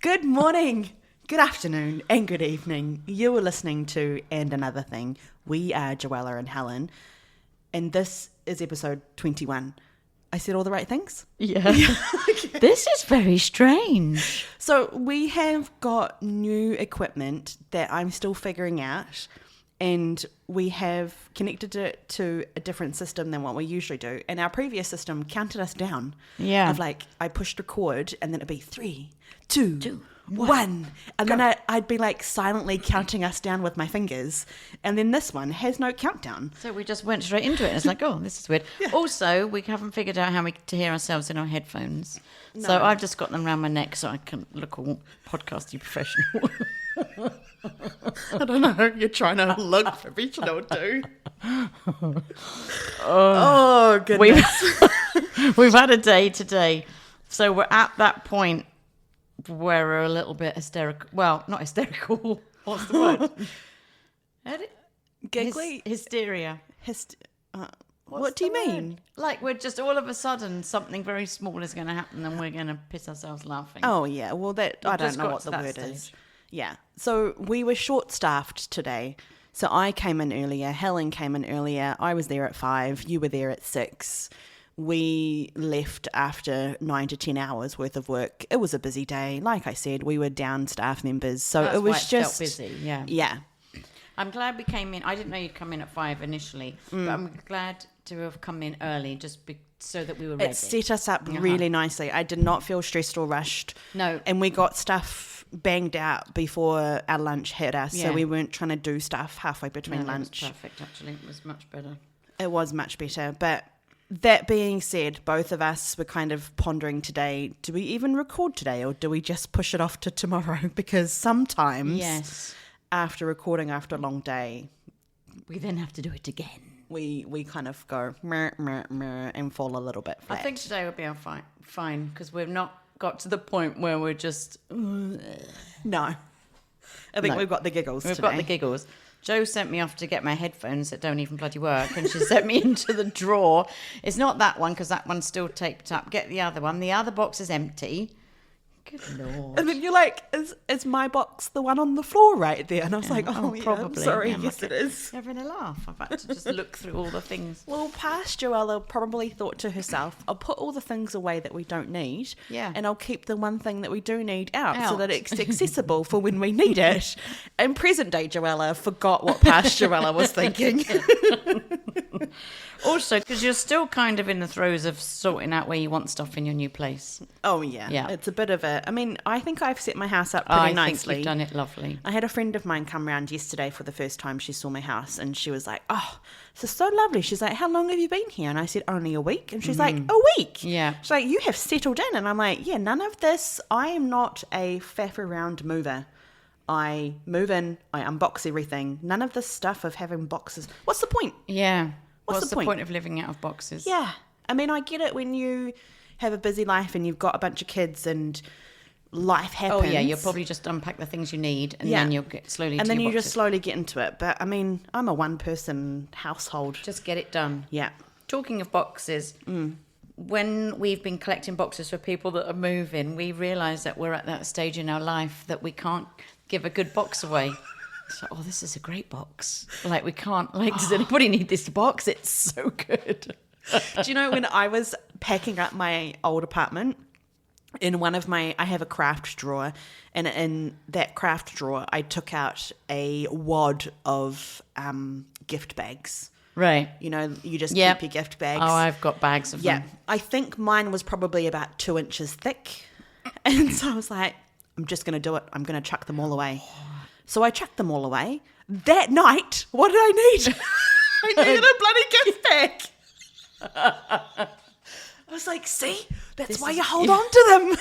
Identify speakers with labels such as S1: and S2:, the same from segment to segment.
S1: Good morning, good afternoon, and good evening. You are listening to And Another Thing. We are Joella and Helene, and this is episode 21. I said all the right things?
S2: Yeah. Okay. This is very strange.
S1: So we have got new equipment that I'm still figuring out, and we have connected it to a different system than what we usually do. And our previous system counted us down.
S2: Yeah.
S1: Of like, I pushed record, and then it'd be 3, 2, 1. And then I'd be like silently counting us down with my fingers. And then this one has no countdown.
S2: So we just went straight into it. It's like, oh, this is weird. Yeah. Also, we haven't figured out how to hear ourselves in our headphones. No. So I've just got them around my neck so I can look all podcasty professional.
S1: I don't know. You're trying to look professional too. Oh, goodness.
S2: We've had a day today. So we're at that point where we're a little bit hysterical. Well, not hysterical. What's the word?
S1: Giggly?
S2: Hysteria.
S1: What do you mean?
S2: Like we're just all of a sudden something very small is going to happen and we're going to piss ourselves laughing.
S1: Oh, yeah. Well, I don't know what the word is. Yeah. So we were short-staffed today. So I came in earlier. Helen came in earlier. I was there at 5. You were there at 6. We left after 9 to 10 hours worth of work. It was a busy day. Like I said, we were down staff members. So
S2: That's
S1: it was
S2: why it
S1: just
S2: felt busy. Yeah.
S1: Yeah.
S2: I'm glad we came in. I didn't know you'd come in at 5 initially, but I'm glad to have come in early so that we were ready.
S1: It set us up really nicely. I did not feel stressed or rushed.
S2: No.
S1: And we got stuff banged out before our lunch hit us, so we weren't trying to do stuff halfway between lunch.
S2: It was perfect, actually. It was much better.
S1: It was much better. But that being said, both of us were kind of pondering today, do we even record today or do we just push it off to tomorrow? Because sometimes after recording after a long day,
S2: we then have to do it again.
S1: We kind of go meh, meh, meh, and fall a little bit flat.
S2: I think today will be fine because we've not got to the point where we're just...
S1: No. I think we've got the giggles today.
S2: We've got the giggles. Jo sent me off to get my headphones that don't even bloody work, and she sent me into the drawer. It's not that one because that one's still taped up. Get the other one. The other box is empty. Good Lord.
S1: And then you're like, is my box the one on the floor right there? And I was like, probably. I'm sorry, yes it is.
S2: Having a laugh. I've had to just look through all the things.
S1: Well, past Joella probably thought to herself, I'll put all the things away that we don't need, and I'll keep the one thing that we do need out. So that it's accessible for when we need it. And present day Joella forgot what past Joella was thinking.
S2: Also, because you're still kind of in the throes of sorting out where you want stuff in your new place.
S1: Oh, yeah. It's a bit of a... I mean, I think I've set my house up pretty nicely.
S2: I think you've done it lovely.
S1: I had a friend of mine come round yesterday for the first time. She saw my house and she was like, oh, this is so lovely. She's like, how long have you been here? And I said, only a week. And she's like, a week?
S2: Yeah.
S1: She's like, you have settled in. And I'm like, yeah, none of this. I am not a faff around mover. I move in, I unbox everything. None of this stuff of having boxes. What's the point?
S2: Yeah. What's the point of living out of boxes?
S1: Yeah. I mean, I get it when you have a busy life and you've got a bunch of kids and life happens.
S2: Oh, yeah. You'll probably just unpack the things you need and then you'll get slowly into
S1: And then
S2: your
S1: you
S2: boxes.
S1: just slowly get into it. But, I mean, I'm a one-person household.
S2: Just get it done.
S1: Yeah.
S2: Talking of boxes, when we've been collecting boxes for people that are moving, we realise that we're at that stage in our life that we can't give a good box away. So, this is a great box. Like, we can't, does anybody need this box? It's so good.
S1: Do you know, when I was packing up my old apartment, I have a craft drawer, and in that craft drawer, I took out a wad of gift bags.
S2: Right.
S1: You know, you just keep your gift bags.
S2: Oh, I've got bags of them.
S1: Yeah. I think mine was probably about 2 inches thick. And so I was like, I'm just going to do it. I'm going to chuck them all away. So I chucked them all away. That night, what did I need? I needed a bloody gift bag. I was like, see, that's why you hold on to them.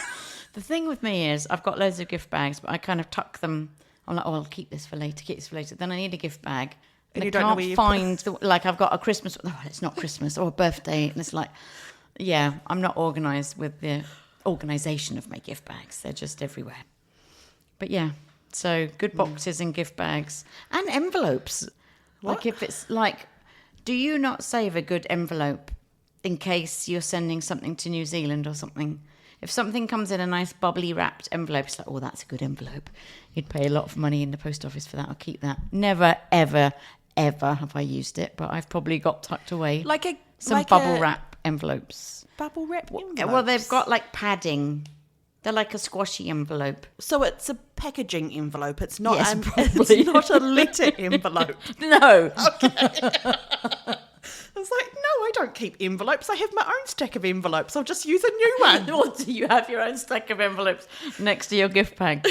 S2: The thing with me is I've got loads of gift bags, but I kind of tuck them. I'm like, I'll keep this for later, Then I need a gift bag. And
S1: you
S2: I
S1: don't know
S2: can't
S1: where you
S2: find, I've got a Christmas, it's not Christmas, or a birthday. And it's like, I'm not organised with the organisation of my gift bags. They're just everywhere. But so good boxes and gift bags and envelopes.
S1: What?
S2: Like if it's like, do you not save a good envelope in case you're sending something to New Zealand or something? If something comes in a nice bubbly wrapped envelope, it's like, oh, that's a good envelope. You'd pay a lot of money in the post office for that. I'll keep that. Never, ever, ever have I used it, but I've probably got tucked away some bubble wrap envelopes.
S1: Bubble wrap envelopes?
S2: Well, they've got like padding. They're like a squashy envelope.
S1: So it's a packaging envelope. It's not.
S2: Yes,
S1: it's not a letter envelope.
S2: No.
S1: Okay. I was like, no, I don't keep envelopes. I have my own stack of envelopes. I'll just use a new one.
S2: Or do you have your own stack of envelopes next to your gift bag?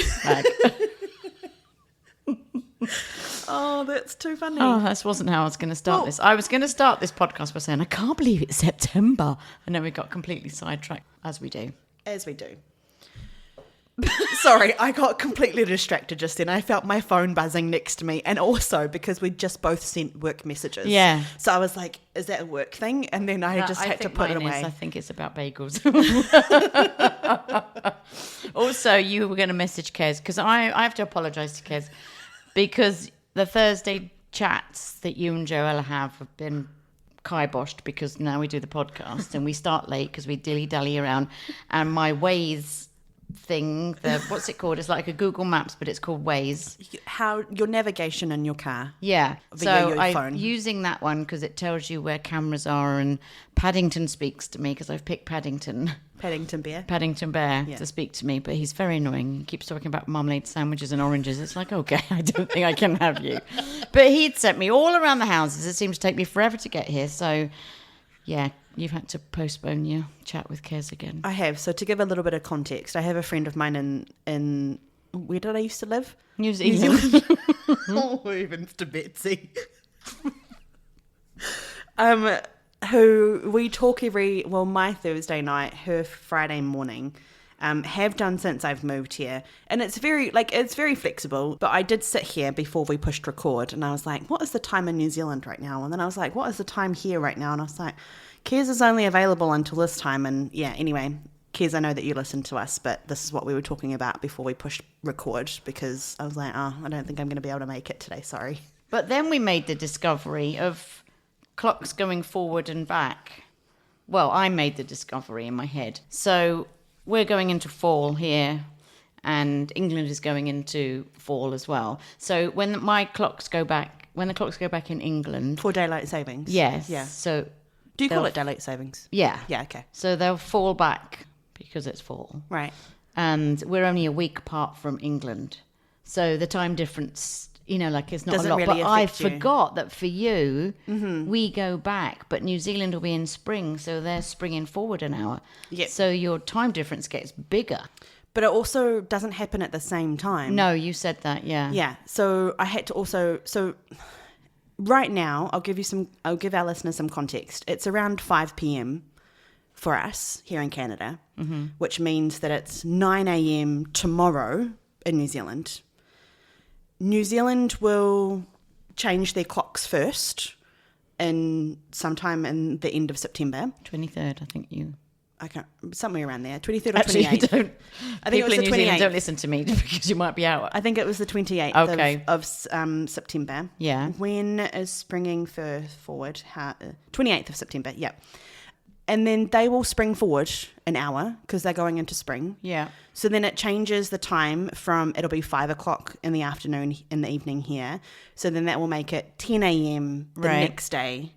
S1: Oh, that's too funny.
S2: Oh, that wasn't how I was going to start this. I was going to start this podcast by saying, I can't believe it's September. And then we got completely sidetracked, as we do.
S1: As we do. Sorry, I got completely distracted just then. I felt my phone buzzing next to me, and also because we just both sent work messages.
S2: Yeah.
S1: So I was like, is that a work thing? And then I just had to put it away.
S2: I think it's about bagels. Also, you were going to message Kez, because I have to apologise to Kez, because the Thursday chats that you and Joella have been kiboshed because now we do the podcast and we start late because we dilly-dally around, and my Waze thing, what's it called? It's like a Google Maps, but it's called Waze.
S1: How your navigation in your car?
S2: Yeah.
S1: Via your
S2: I'm
S1: phone.
S2: using that one because it tells you where cameras are, and Paddington speaks to me because I've picked Paddington Bear to speak to me, but he's very annoying. He keeps talking about marmalade sandwiches and oranges. It's like, okay, I don't think I can have you. But he'd sent me all around the houses. It seems to take me forever to get here. So, yeah, you've had to postpone your chat with Kez again.
S1: I have. So to give a little bit of context, I have a friend of mine in where did I used to live?
S2: New Zealand.
S1: Oh, heavens to Betsy. Who we talk my Thursday night, her Friday morning, have done since I've moved here. And it's very flexible. But I did sit here before we pushed record, and I was like, what is the time in New Zealand right now? And then I was like, what is the time here right now? And I was like, Kez is only available until this time. And yeah, anyway, Kez, I know that you listen to us, but this is what we were talking about before we pushed record, because I was like, oh, I don't think I'm going to be able to make it today, sorry.
S2: But then we made the discovery of clocks going forward and back. Well, I made the discovery in my head. So we're going into fall here, and England is going into fall as well. So when the clocks go back in England,
S1: For daylight savings?
S2: yes.
S1: Yeah.
S2: So
S1: Do you call it daylight savings?
S2: yeah.
S1: Yeah, okay.
S2: So they'll fall back because it's fall.
S1: Right.
S2: And we're only a week apart from England. So the time difference, it's not
S1: Doesn't
S2: a lot.
S1: really
S2: But I
S1: affect you.
S2: forgot that for you, we go back, but New Zealand will be in spring, so they're springing forward an hour.
S1: Yep.
S2: So your time difference gets bigger.
S1: But it also doesn't happen at the same time.
S2: No, you said that, yeah.
S1: Yeah. So I had to also... So right now, I'll give our listeners some context. It's around 5 p.m. for us here in Canada, which means that it's 9 a.m. tomorrow in New Zealand. New Zealand will change their clocks first sometime in the end of September.
S2: 23rd, I think you...
S1: I can't, somewhere around there, 23rd or
S2: Actually,
S1: 28th.
S2: don't.
S1: I think it was
S2: People in
S1: the
S2: New Zealand
S1: 28th.
S2: don't listen to me because you might be out.
S1: I think it was the 28th
S2: Okay.
S1: of September.
S2: Yeah.
S1: When is springing forward? 28th of September, yeah. And then they will spring forward an hour because they're going into spring.
S2: Yeah.
S1: So then it changes the time it'll be 5 o'clock in the afternoon, in the evening here. So then that will make it 10 a.m. the
S2: Right.
S1: next day.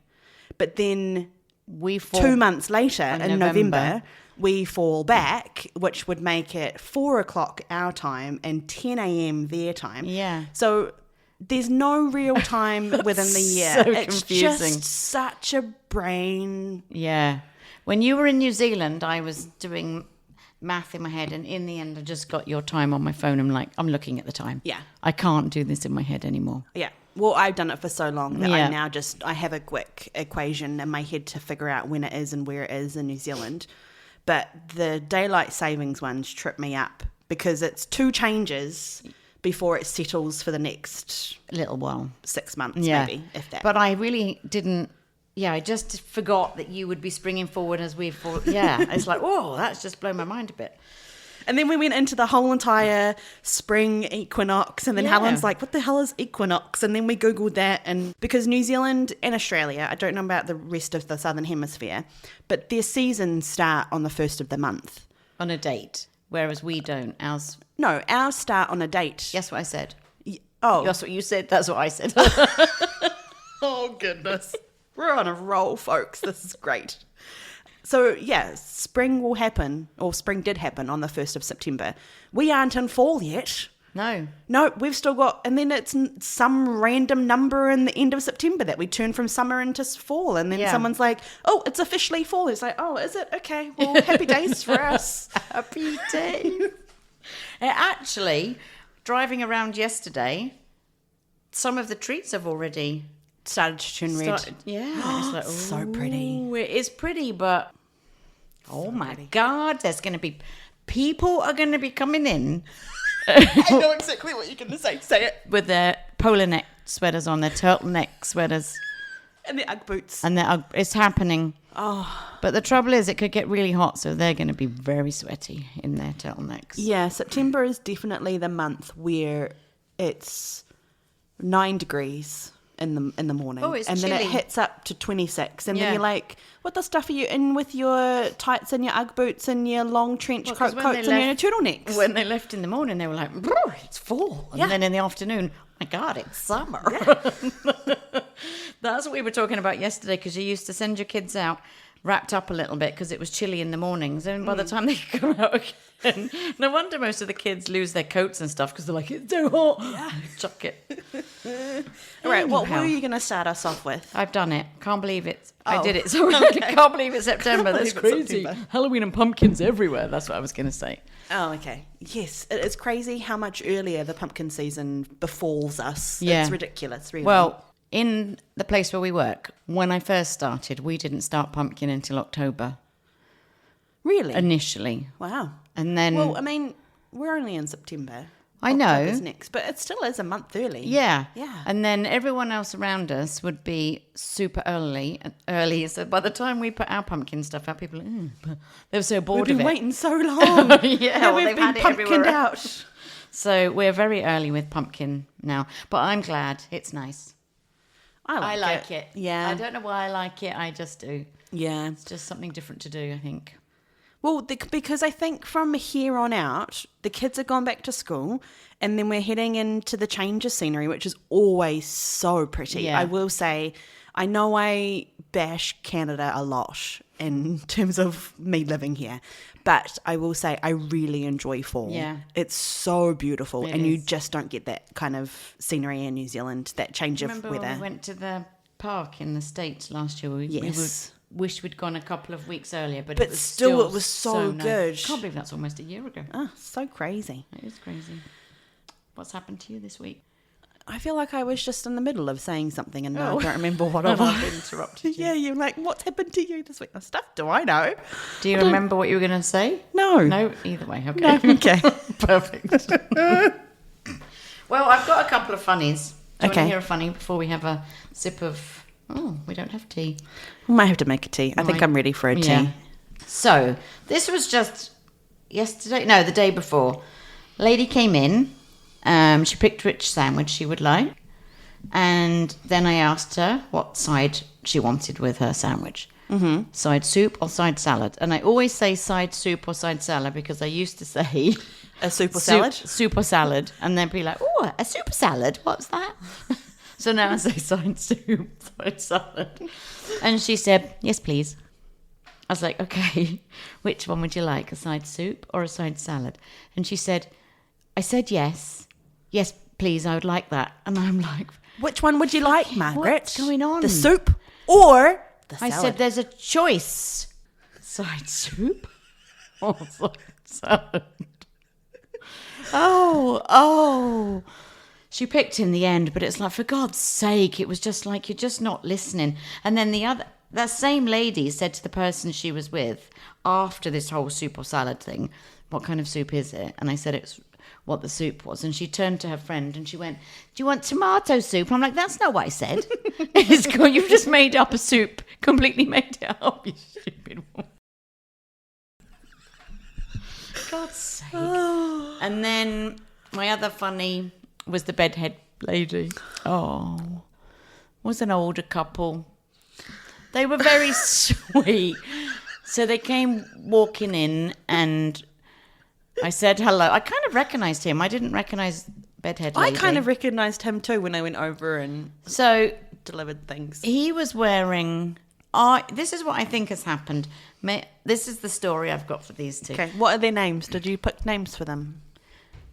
S1: But then
S2: We fall
S1: 2 months later,
S2: in
S1: in
S2: November.
S1: November, we fall back, which would make it 4 o'clock our time and 10 a.m. their time.
S2: Yeah.
S1: So there's no real time within the year.
S2: so
S1: It's
S2: confusing.
S1: just such a brain.
S2: Yeah. When you were in New Zealand, I was doing math in my head, and in the end, I just got your time on my phone. I'm looking at the time.
S1: Yeah.
S2: I can't do this in my head anymore.
S1: Yeah. Well, I've done it for so long that
S2: Yeah.
S1: I have a quick equation in my head to figure out when it is and where it is in New Zealand. But the daylight savings ones trip me up because it's 2 changes before it settles for the next
S2: Little while.
S1: 6 months,
S2: Yeah.
S1: maybe, if that.
S2: But I really didn't. Yeah, I just forgot that you would be springing forward as we fall. Yeah, it's like, whoa, that's just blown my mind a bit.
S1: And then we went into the whole entire spring equinox, and then
S2: Yeah.
S1: Helen's like, what the hell is equinox? And then we Googled that, and because New Zealand and Australia, I don't know about the rest of the Southern Hemisphere, but their seasons start on the first of the month.
S2: on a date, whereas we don't. Ours.
S1: No, ours start on a date.
S2: Guess what I said?
S1: Oh.
S2: That's what you said. That's what I said.
S1: Oh, goodness. We're on a roll, folks. This is great. So, yeah, spring will happen, or spring did happen on the 1st of September. We aren't in fall yet.
S2: No.
S1: No, we've still got, and then it's some random number in the end of September that we turn from summer into fall. And then someone's like, oh, it's officially fall. It's like, oh, is it? Okay, well, happy days for us.
S2: Happy days. Actually, driving around yesterday, some of the trees have already
S1: Started to turn red.
S2: Yeah. It's like,
S1: So pretty.
S2: It is pretty, but oh my God, there's going to be, people are going to be coming in.
S1: I know exactly what you're going to say. Say it.
S2: With their polar neck sweaters on, their turtleneck sweaters.
S1: And the Ugg boots.
S2: And it's happening. Oh. But the trouble is, it could get really hot, so they're going to be very sweaty in their turtlenecks.
S1: Yeah, September is definitely the month where it's 9 degrees in the morning.
S2: Oh, it's
S1: and
S2: chilly.
S1: then it hits up to 26. And
S2: Yeah.
S1: then you're like, what the stuff are you in with your tights and your Ugg boots and your long trench coat coats and your turtlenecks?
S2: When they left in the morning, they were like, it's fall. And then in the afternoon, oh my God, it's summer.
S1: Yeah.
S2: That's what we were talking about yesterday, because you used to send your kids out wrapped up a little bit because it was chilly in the mornings. And by the time they come out again, no wonder most of the kids lose their coats and stuff, because they're like, it's so hot. Yeah. Chuck it.
S1: All right, what were you going to start us off with?
S2: I've done it. Can't believe it. I
S1: Oh.
S2: did it. So I can't believe it's September. That's
S1: Can't believe it's
S2: crazy.
S1: September.
S2: Halloween and pumpkins everywhere. That's what I was going to say.
S1: Oh, okay. Yes, it is crazy how much earlier the pumpkin season befalls us.
S2: Yeah.
S1: It's ridiculous, really.
S2: Well, in the place where we work, when I first started, we didn't start pumpkin until October
S1: really?
S2: initially.
S1: Wow.
S2: And then,
S1: Well, I mean, we're only in September.
S2: I know.
S1: October's next, but it still is a month early.
S2: yeah.
S1: Yeah.
S2: And then everyone else around us would be super early. So by the time we put our pumpkin stuff out, people, they were so bored
S1: We've been
S2: of it.
S1: waiting so long.
S2: Yeah,
S1: Now
S2: well,
S1: we've
S2: they've
S1: been
S2: had it
S1: pumpkined
S2: everywhere.
S1: out.
S2: So we're very early with pumpkin now. But I'm glad. It's nice.
S1: I like
S2: it.
S1: Yeah.
S2: I don't know why I like it. I just do.
S1: Yeah.
S2: It's just something different to do, I think.
S1: Well, because I think from here on out, the kids have gone back to school, and then we're heading into the change of scenery, which is always so pretty.
S2: Yeah.
S1: I will say, I know I bash Canada a lot in terms of me living here, but I will say I really enjoy fall.
S2: Yeah.
S1: It's so beautiful,
S2: It
S1: and you
S2: is.
S1: just don't get that kind of scenery in New Zealand, that change of
S2: Remember
S1: weather.
S2: when we went to the park in the States last year? We
S1: Yes.
S2: wished we'd gone a couple of weeks earlier, but
S1: But
S2: it was
S1: still, it was so
S2: nice.
S1: good.
S2: Can't believe that's almost a year ago.
S1: Oh, so crazy.
S2: It is crazy. What's happened to you this week?
S1: I feel like I was just in the middle of saying something and I
S2: Oh.
S1: don't remember what it
S2: Have I
S1: was.
S2: interrupted you?
S1: Yeah, you're like, what's happened to you this week? Oh, stuff do I know?
S2: Do you remember what you were going to say?
S1: No.
S2: No, either way. Okay.
S1: No, okay.
S2: Perfect. Well, I've got a couple of funnies. Do you want to
S1: Okay.
S2: hear a funny before we have a sip of... Oh, we don't have tea.
S1: We might have to make a tea. I think
S2: Right.
S1: I'm ready for a tea.
S2: Yeah. So, this was just yesterday. No, the day before. Lady came in. She picked which sandwich she would like. And then I asked her what side she wanted with her sandwich. Mm-hmm. Side soup or side salad. And I always say side soup or side salad because I used to say...
S1: A super salad?
S2: Soup or salad. And then be like, oh, a super salad? What's that? So now I say side soup, side salad. And she said, yes, please. I was like, okay, which one would you like, a side soup or a side salad? And she said, I said yes. Yes, please, I would like that. And I'm like,
S1: Which one would you like, Margaret?
S2: what's going on?
S1: The soup or the
S2: I
S1: salad?
S2: said, there's a choice. Side soup or side salad? Oh. She picked in the end, but it's like, for God's sake, it was just like, you're just not listening. And then that same lady said to the person she was with, after this whole soup or salad thing, what kind of soup is it? And I said it's what the soup was. And she turned to her friend and she went, do you want tomato soup? I'm like, that's not what I said. It's cool. You've just made up a soup, completely made it up, you stupid woman. God's sake. And then my other funny was the bedhead lady. Oh, was an older couple. They were very sweet. So they came walking in and I said hello. I kind of recognised him. I didn't recognise Bedhead Lady.
S1: I kind of recognised him too when I went over and
S2: So
S1: delivered things.
S2: he was wearing... this is what I think has happened. This is the story I've got for these two.
S1: Okay, what are their names? Did you pick names for them?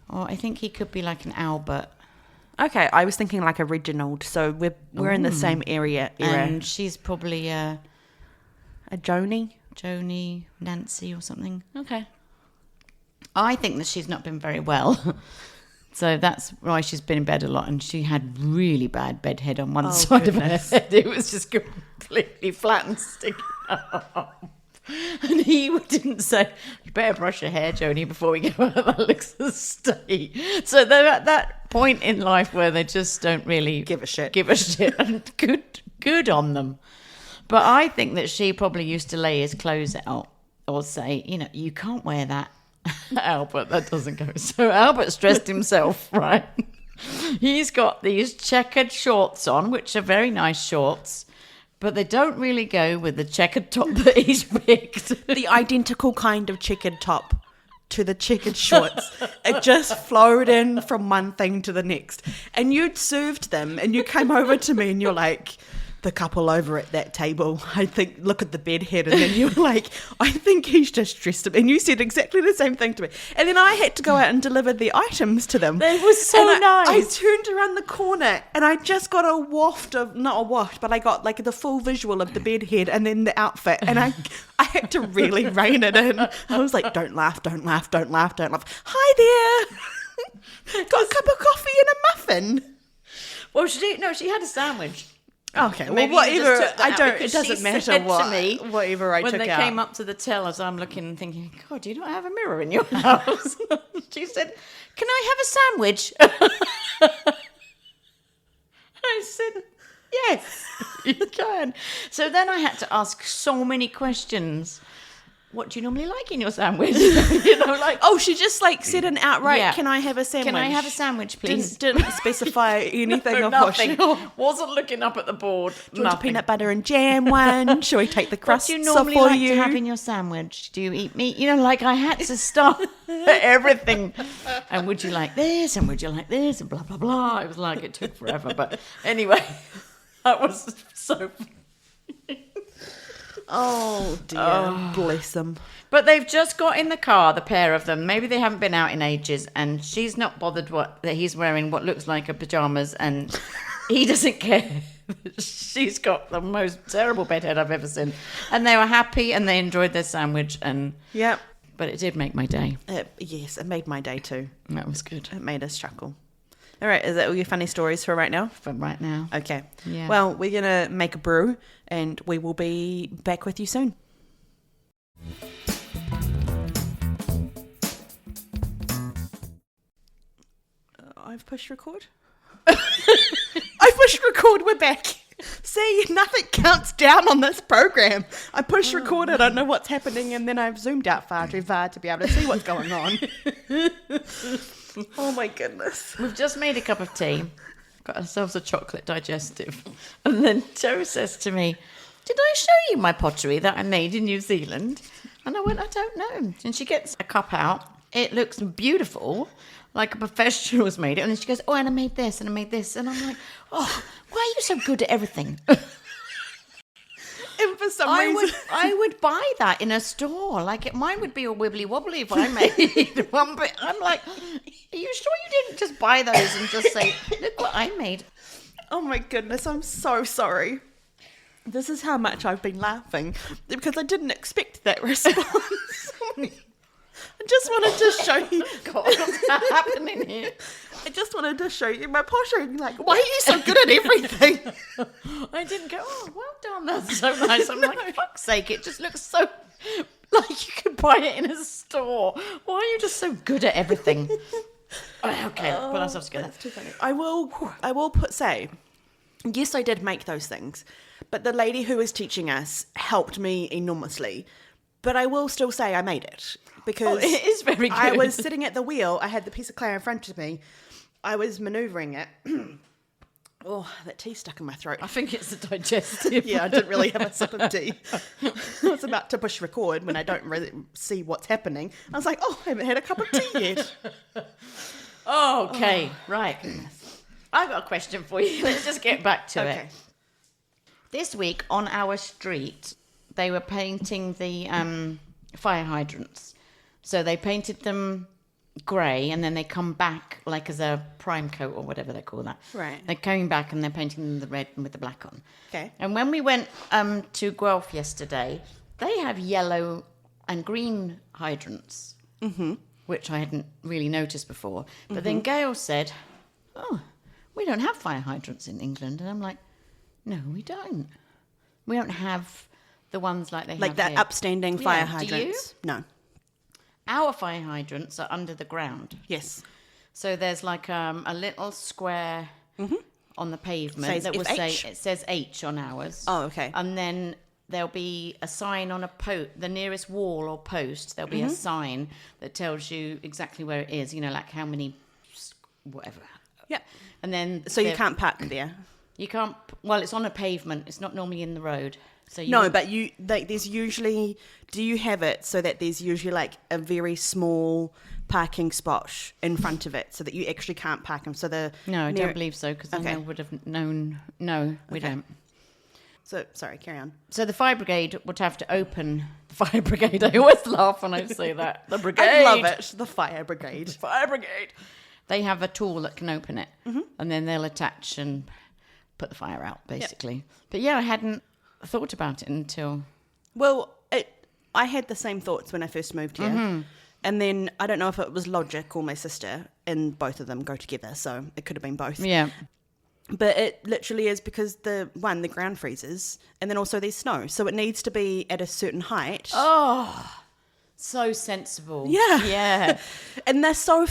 S2: Oh, I think he could be like an Albert.
S1: Okay, I was thinking like a Reginald. So we're in the same era.
S2: And she's probably
S1: A Joni?
S2: Joni, Nancy or something.
S1: Okay.
S2: I think that she's not been very well. So that's why she's been in bed a lot. And she had really bad bedhead on one side of her head. It was just completely flat and sticking up. And he didn't say, you better brush your hair, Joni, before we go out. That looks a state. So they're at that point in life where they just don't really
S1: Give a shit.
S2: And good on them. But I think that she probably used to lay his clothes out or say, you can't wear that. Albert, that doesn't go. So Albert's dressed himself, right? He's got these checkered shorts on, which are very nice shorts, but they don't really go with the checkered top that he's picked.
S1: The identical kind of checkered top to the checkered shorts. It just flowed in from one thing to the next. And you'd served them and you came over to me and you're like, the couple over at that table, I think, look at the bed head. And then you were like, I think he's just dressed him. And you said exactly the same thing to me. And then I had to go out and deliver the items to them.
S2: They were so nice.
S1: I turned around the corner and I just got a waft of, not a waft, but I got like the full visual of the bed head and then the outfit. And I had to really rein it in. I was like, don't laugh, don't laugh, don't laugh, don't laugh. Hi there. Got a cup of coffee and a muffin.
S2: Well, she had a sandwich.
S1: Okay, well,
S2: Maybe
S1: whatever. It
S2: she
S1: doesn't matter
S2: said
S1: what.
S2: to me
S1: Whatever I
S2: when
S1: took
S2: they
S1: out.
S2: came up to the till, as I'm looking and thinking, God, do you not have a mirror in your house? She said, can I have a sandwich? I said, yes, you can. So then I had to ask so many questions. What do you normally like in your sandwich?
S1: Oh, she just like said an outright,
S2: Yeah.
S1: Can I have a sandwich?
S2: Can I have a sandwich, please?
S1: Didn't specify anything
S2: No,
S1: of
S2: nothing.
S1: what she...
S2: Wasn't looking up at the board.
S1: Do you want a peanut butter and jam one? Shall we take the
S2: What
S1: crusts
S2: do you
S1: off
S2: normally
S1: for
S2: like
S1: you?
S2: to have in your sandwich? Do you eat meat? I had to stop everything. And would you like this? And would you like this? And blah, blah, blah. It was like it took forever. But anyway, that was so funny.
S1: Oh, dear. Bless them.
S2: But they've just got in the car, the pair of them. Maybe they haven't been out in ages, and she's not bothered that he's wearing what looks like a pajamas, and he doesn't care. She's got the most terrible bedhead I've ever seen. And they were happy, and they enjoyed their sandwich,
S1: Yep.
S2: but it did make my day.
S1: Yes, it made my day too.
S2: That was good.
S1: It made us chuckle. All right, is that all your funny stories for right now?
S2: For right now.
S1: Okay.
S2: Yeah.
S1: Well, we're going to make a brew, and we will be back with you soon. I've pushed record. I pushed record. We're back. See, nothing counts down on this program. I pushed record. I don't know what's happening, and then I've zoomed out far too far to be able to see what's going on. Oh my goodness.
S2: We've just made a cup of tea. Got ourselves a chocolate digestive. And then Joe says to me, did I show you my pottery that I made in New Zealand? And I went, I don't know. And she gets a cup out. It looks beautiful, like a professional's made it. And then she goes, oh, and I made this, and I made this. And I'm like, oh, why are you so good at everything?
S1: And for some reason...
S2: I would buy that in a store. Like, mine would be a wibbly wobbly if I made one. But I'm like, are you sure you didn't just buy those and just say, look what I made?
S1: Oh my goodness, I'm so sorry. This is how much I've been laughing because I didn't expect that response. I just wanted to show you.
S2: God, what's happening here?
S1: I just wanted to show you my pottery. Like, why are you so good at everything?
S2: I didn't go, oh, well done, that's so nice. I'm like, for fuck's sake, it just looks so like you could buy it in a store. Why are you just so good at everything? Okay, put ourselves together.
S1: That's too funny. I will say, yes, I did make those things, but the lady who was teaching us helped me enormously. But I will still say I made it because
S2: it is very good.
S1: I was sitting at the wheel. I had the piece of clay in front of me. I was manoeuvring it. Oh, that tea stuck in my throat.
S2: I think it's a digestive.
S1: Yeah, I didn't really have a sip of tea. I was about to push record when I don't really see what's happening. I was like, oh, I haven't had a cup of tea yet.
S2: Okay, right. I've got a question for you. Let's just get back to it. This week on our street, they were painting the fire hydrants. So they painted them grey and then they come back like as a prime coat or whatever they call that.
S1: Right.
S2: They're coming back and they're painting them the red and with the black on.
S1: Okay.
S2: And when we went to Guelph yesterday, they have yellow and green hydrants, which I hadn't really noticed before. But then Gail said, oh, we don't have fire hydrants in England. And I'm like, no, we don't. We don't have the ones like they have
S1: Like that
S2: here.
S1: upstanding fire
S2: Yeah,
S1: hydrants?
S2: do you?
S1: No.
S2: Our fire hydrants are under the ground.
S1: Yes.
S2: So there's like a little square on the pavement
S1: Says
S2: that will
S1: FH?
S2: say, it says H on ours.
S1: Oh, okay.
S2: And then there'll be a sign on the nearest wall or post, there'll be a sign that tells you exactly where it is, like how many, whatever.
S1: Yeah.
S2: And then...
S1: So you can't park there?
S2: You can't... Well, it's on a pavement. It's not normally in the road. So
S1: No, but there's usually... Do you have it so that there's usually like a very small parking spot in front of it so that you actually can't park them? So
S2: No, I don't believe so because then I would have known... No, we don't.
S1: So, sorry, carry on.
S2: So the fire brigade would have to open... The fire brigade, I always laugh when I say that. The brigade.
S1: I love it. The fire brigade.
S2: Fire brigade. They have a tool that can open it. And then they'll attach and put the fire out, basically. Yep. But yeah, I hadn't thought about it until...
S1: Well, I had the same thoughts when I first moved here. And then I don't know if it was logic or my sister, and both of them go together, so it could have been both.
S2: Yeah.
S1: But it literally is because the ground freezes, and then also there's snow. So it needs to be at a certain height.
S2: Oh, so sensible.
S1: Yeah.
S2: Yeah.
S1: And they're so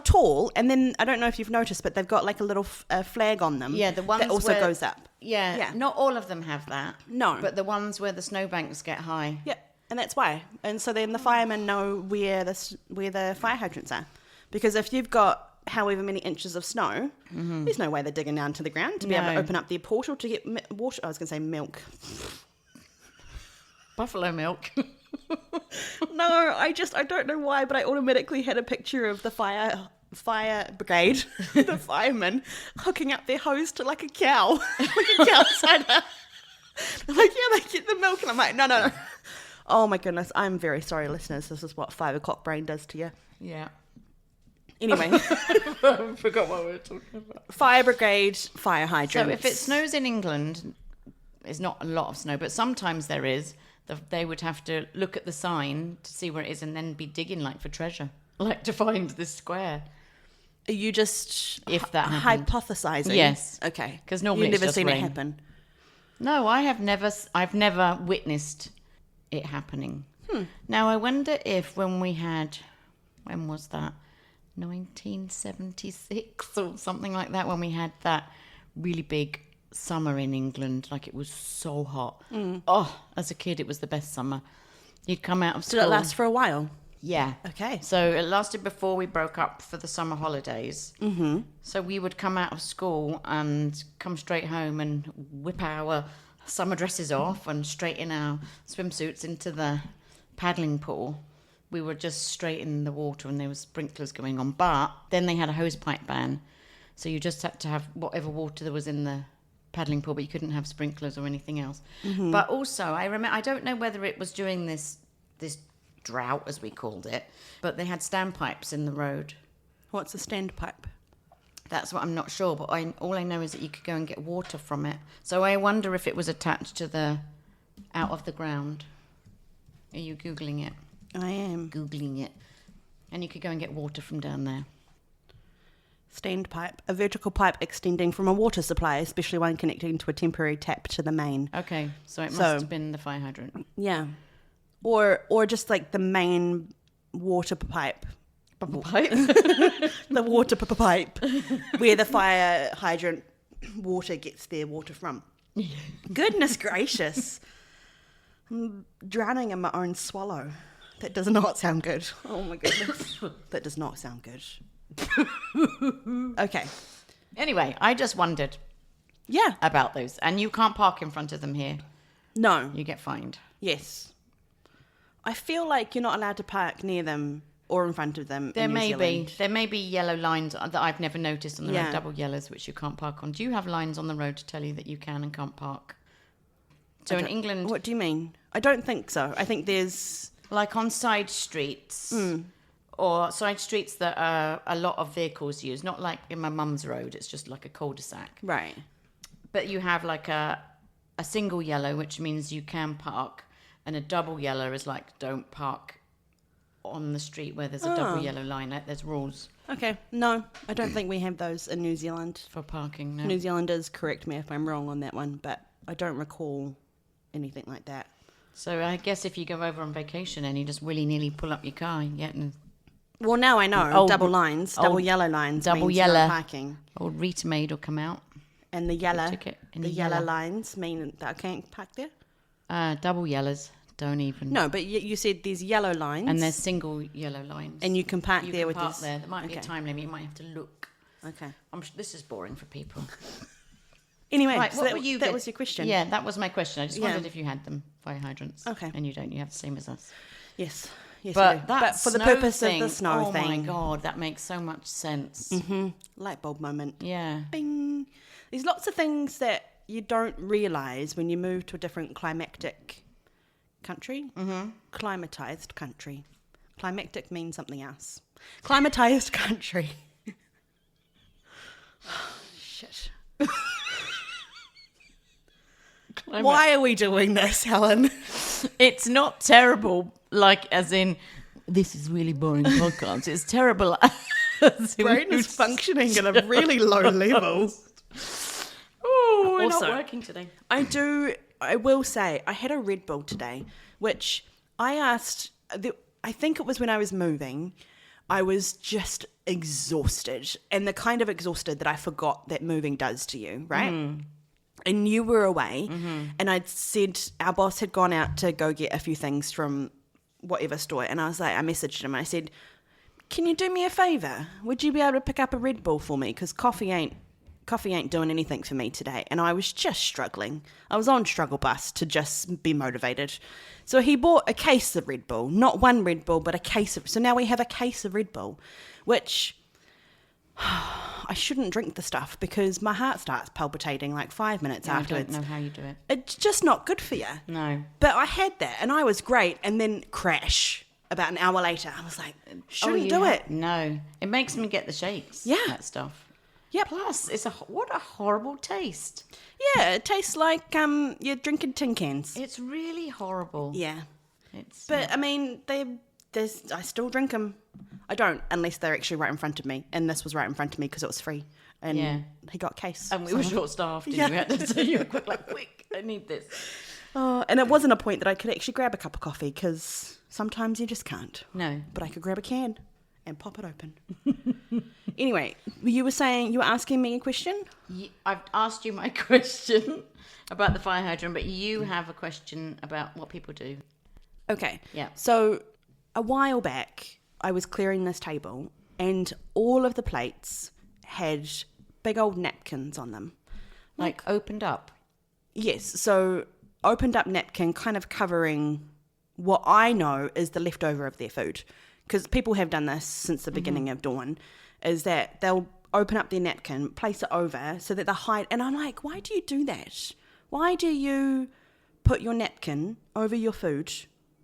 S1: tall, and then I don't know if you've noticed, but they've got like a little flag on them.
S2: Yeah, the ones
S1: that also goes up.
S2: Yeah, not all of them have that.
S1: No.
S2: But the ones where the snowbanks get high.
S1: Yeah, and that's why. And so then the firemen know where the fire hydrants are. Because if you've got however many inches of snow, there's no way they're digging down to the ground to be able to open up their portal to get water. I was going to say milk.
S2: Buffalo milk.
S1: No, I don't know why, but I automatically had a picture of the fire brigade, the firemen, hooking up their hose to like a cow, like a cow cider. I'm like, yeah, they get the milk. And I'm like, no. Oh my goodness, I'm very sorry, listeners. This is what 5 o'clock brain does to you.
S2: Yeah.
S1: Anyway.
S2: I forgot what we were talking about.
S1: Fire brigade, fire hydrants.
S2: So if it snows in England, it's not a lot of snow, but sometimes there is. They would have to look at the sign to see where it is and then be digging like for treasure, like to find this square.
S1: Are you just
S2: if that happened.
S1: hypothesizing?
S2: Yes.
S1: Okay.
S2: Because normally
S1: you've
S2: it's
S1: never
S2: just
S1: seen
S2: rain.
S1: it happen.
S2: No, I've never witnessed it happening. Now I wonder if when was that? 1976 or something like that, when we had that really big summer in England, like it was so hot. Oh, as a kid it was the best summer. You'd come out of school.
S1: Did it last for a while?
S2: Yeah.
S1: Okay.
S2: So it lasted before we broke up for the summer holidays. Mm-hmm. So we would come out of school and come straight home and whip our summer dresses off and straight in our swimsuits into the paddling pool. We were just straight in the water and there was sprinklers going on. But then they had a hose pipe ban. So you just had to have whatever water there was in the paddling pool, but you couldn't have sprinklers or anything else. Mm-hmm. But also, I don't know whether it was during this drought, as we called it, but they had standpipes in the road.
S1: What's a standpipe?
S2: That's what I'm not sure, but all I know is that you could go and get water from it. So I wonder if it was attached to out of the ground. Are you Googling it?
S1: I am.
S2: Googling it. And you could go and get water from down there.
S1: Standpipe, a vertical pipe extending from a water supply, especially one connecting to a temporary tap to the main.
S2: Okay, so it must have been the fire hydrant.
S1: Yeah. Or just like the main water pipe. The water pipe where the fire hydrant water gets their water from. Goodness gracious. I'm drowning in my own swallow. That does not sound good. Oh my goodness. That does not sound good. Okay.
S2: Anyway, I just wondered
S1: Yeah.
S2: about those. And you can't park in front of them here.
S1: No.
S2: You get fined.
S1: Yes. I feel like you're not allowed to park near them or in front of them.
S2: There
S1: in New
S2: may
S1: Zealand.
S2: be. There may be yellow lines that I've never noticed on the
S1: Yeah.
S2: road, double yellows, which you can't park on. Do you have lines on the road to tell you that you can and can't park? So in England,
S1: What do you mean? I don't think so. I think there's...
S2: like on side streets or side streets that a lot of vehicles use, not like in my mum's road, it's just like a cul-de-sac.
S1: Right.
S2: But you have like a single yellow, which means you can park, and a double yellow is like don't park on the street where there's a double yellow line. Like, there's rules
S1: Okay. No, I don't think we have those in New Zealand.
S2: for parking now.
S1: New Zealanders, correct me if I'm wrong on that one, but I don't recall anything like that.
S2: So I guess if you go over on vacation and you just willy-nilly pull up your car, you get an
S1: Well, now I know.
S2: Old-
S1: double lines, double
S2: old-
S1: yellow lines
S2: double
S1: means
S2: yellow.
S1: no parking.
S2: old Rita maid will come out.
S1: And the yellow,
S2: ticket in
S1: the
S2: the
S1: yellow
S2: yellow.
S1: lines mean that I can't park there?
S2: Double yellows don't even.
S1: No, but you said there's yellow lines.
S2: And there's single yellow lines.
S1: And you can park
S2: You
S1: there
S2: can
S1: with
S2: park
S1: this.
S2: there. There might be a
S1: Okay.
S2: time limit. You might have to look.
S1: Okay.
S2: This is boring for people.
S1: Anyway,
S2: Right,
S1: so
S2: what
S1: that,
S2: were you
S1: that
S2: get-
S1: was your question.
S2: Yeah, that was my question. I just
S1: Yeah.
S2: wondered if you had them, fire hydrants.
S1: Okay.
S2: And you don't. You have the same as us.
S1: Yes. Yes, I
S2: But
S1: do.
S2: that
S1: But for the
S2: snow
S1: purpose
S2: thing,
S1: of the snow
S2: oh
S1: thing.
S2: my God, that makes so much sense.
S1: Light bulb moment.
S2: Yeah.
S1: Bing. There's lots of things that you don't realise when you move to a different climatic country. Mm-hmm. Climatized country. Climactic means something else. Climatized country. Shit. Why are we doing this, Helen?
S2: It's not terrible, like as in, this is really boring podcast. It's terrible. As in
S1: Brain is functioning at a really low level.
S2: Oh, we're
S1: Also-
S2: not working today.
S1: I will say, I had a Red Bull today, which I asked, I think it was when I was moving, I was just exhausted. And the kind of exhausted that I forgot that moving does to you, right? And you were away, and I'd said our boss had gone out to go get a few things from whatever store, and I was like, I messaged him, and I said, can you do me a favour? Would you be able to pick up a Red Bull for me? Because coffee ain't doing anything for me today. And I was just struggling. I was on struggle bus to just be motivated. So he bought a case of Red Bull, not one Red Bull, but a case of, so now we have a case of Red Bull, which I shouldn't drink the stuff because my heart starts palpitating like 5 minutes afterwards.
S2: I don't know how you do it.
S1: It's just not good for you.
S2: No.
S1: But I had that and I was great, and then crash about an hour later. I was like, shouldn't do it.
S2: No. It makes me get the shakes.
S1: Yeah.
S2: That stuff.
S1: Yep.
S2: Plus, what a horrible taste.
S1: Yeah, it tastes like you're drinking tin cans.
S2: It's really horrible.
S1: Yeah.
S2: It's
S1: But I mean, I still drink them. I don't, unless they're actually right in front of me. And this was right in front of me because it was free. And
S2: Yeah.
S1: he got case.
S2: and we were short staffed.
S1: Yeah.
S2: We had to say you were quick, I need this.
S1: Oh, and it wasn't a point that I could actually grab a cup of coffee because sometimes you just can't.
S2: No.
S1: But I could grab a can and pop it open. Anyway, you were asking me a question?
S2: I've asked you my question about the fire hydrant, but you have a question about what people do.
S1: Okay.
S2: Yeah.
S1: So a while back, I was clearing this table and all of the plates had big old napkins on them.
S2: Like opened up.
S1: Yes. So opened up napkin kind of covering what I know is the leftover of their food. Because people have done this since the beginning of Dawn, is that they'll open up their napkin, place it over so that they hide. And I'm like, why do you do that? Why do you put your napkin over your food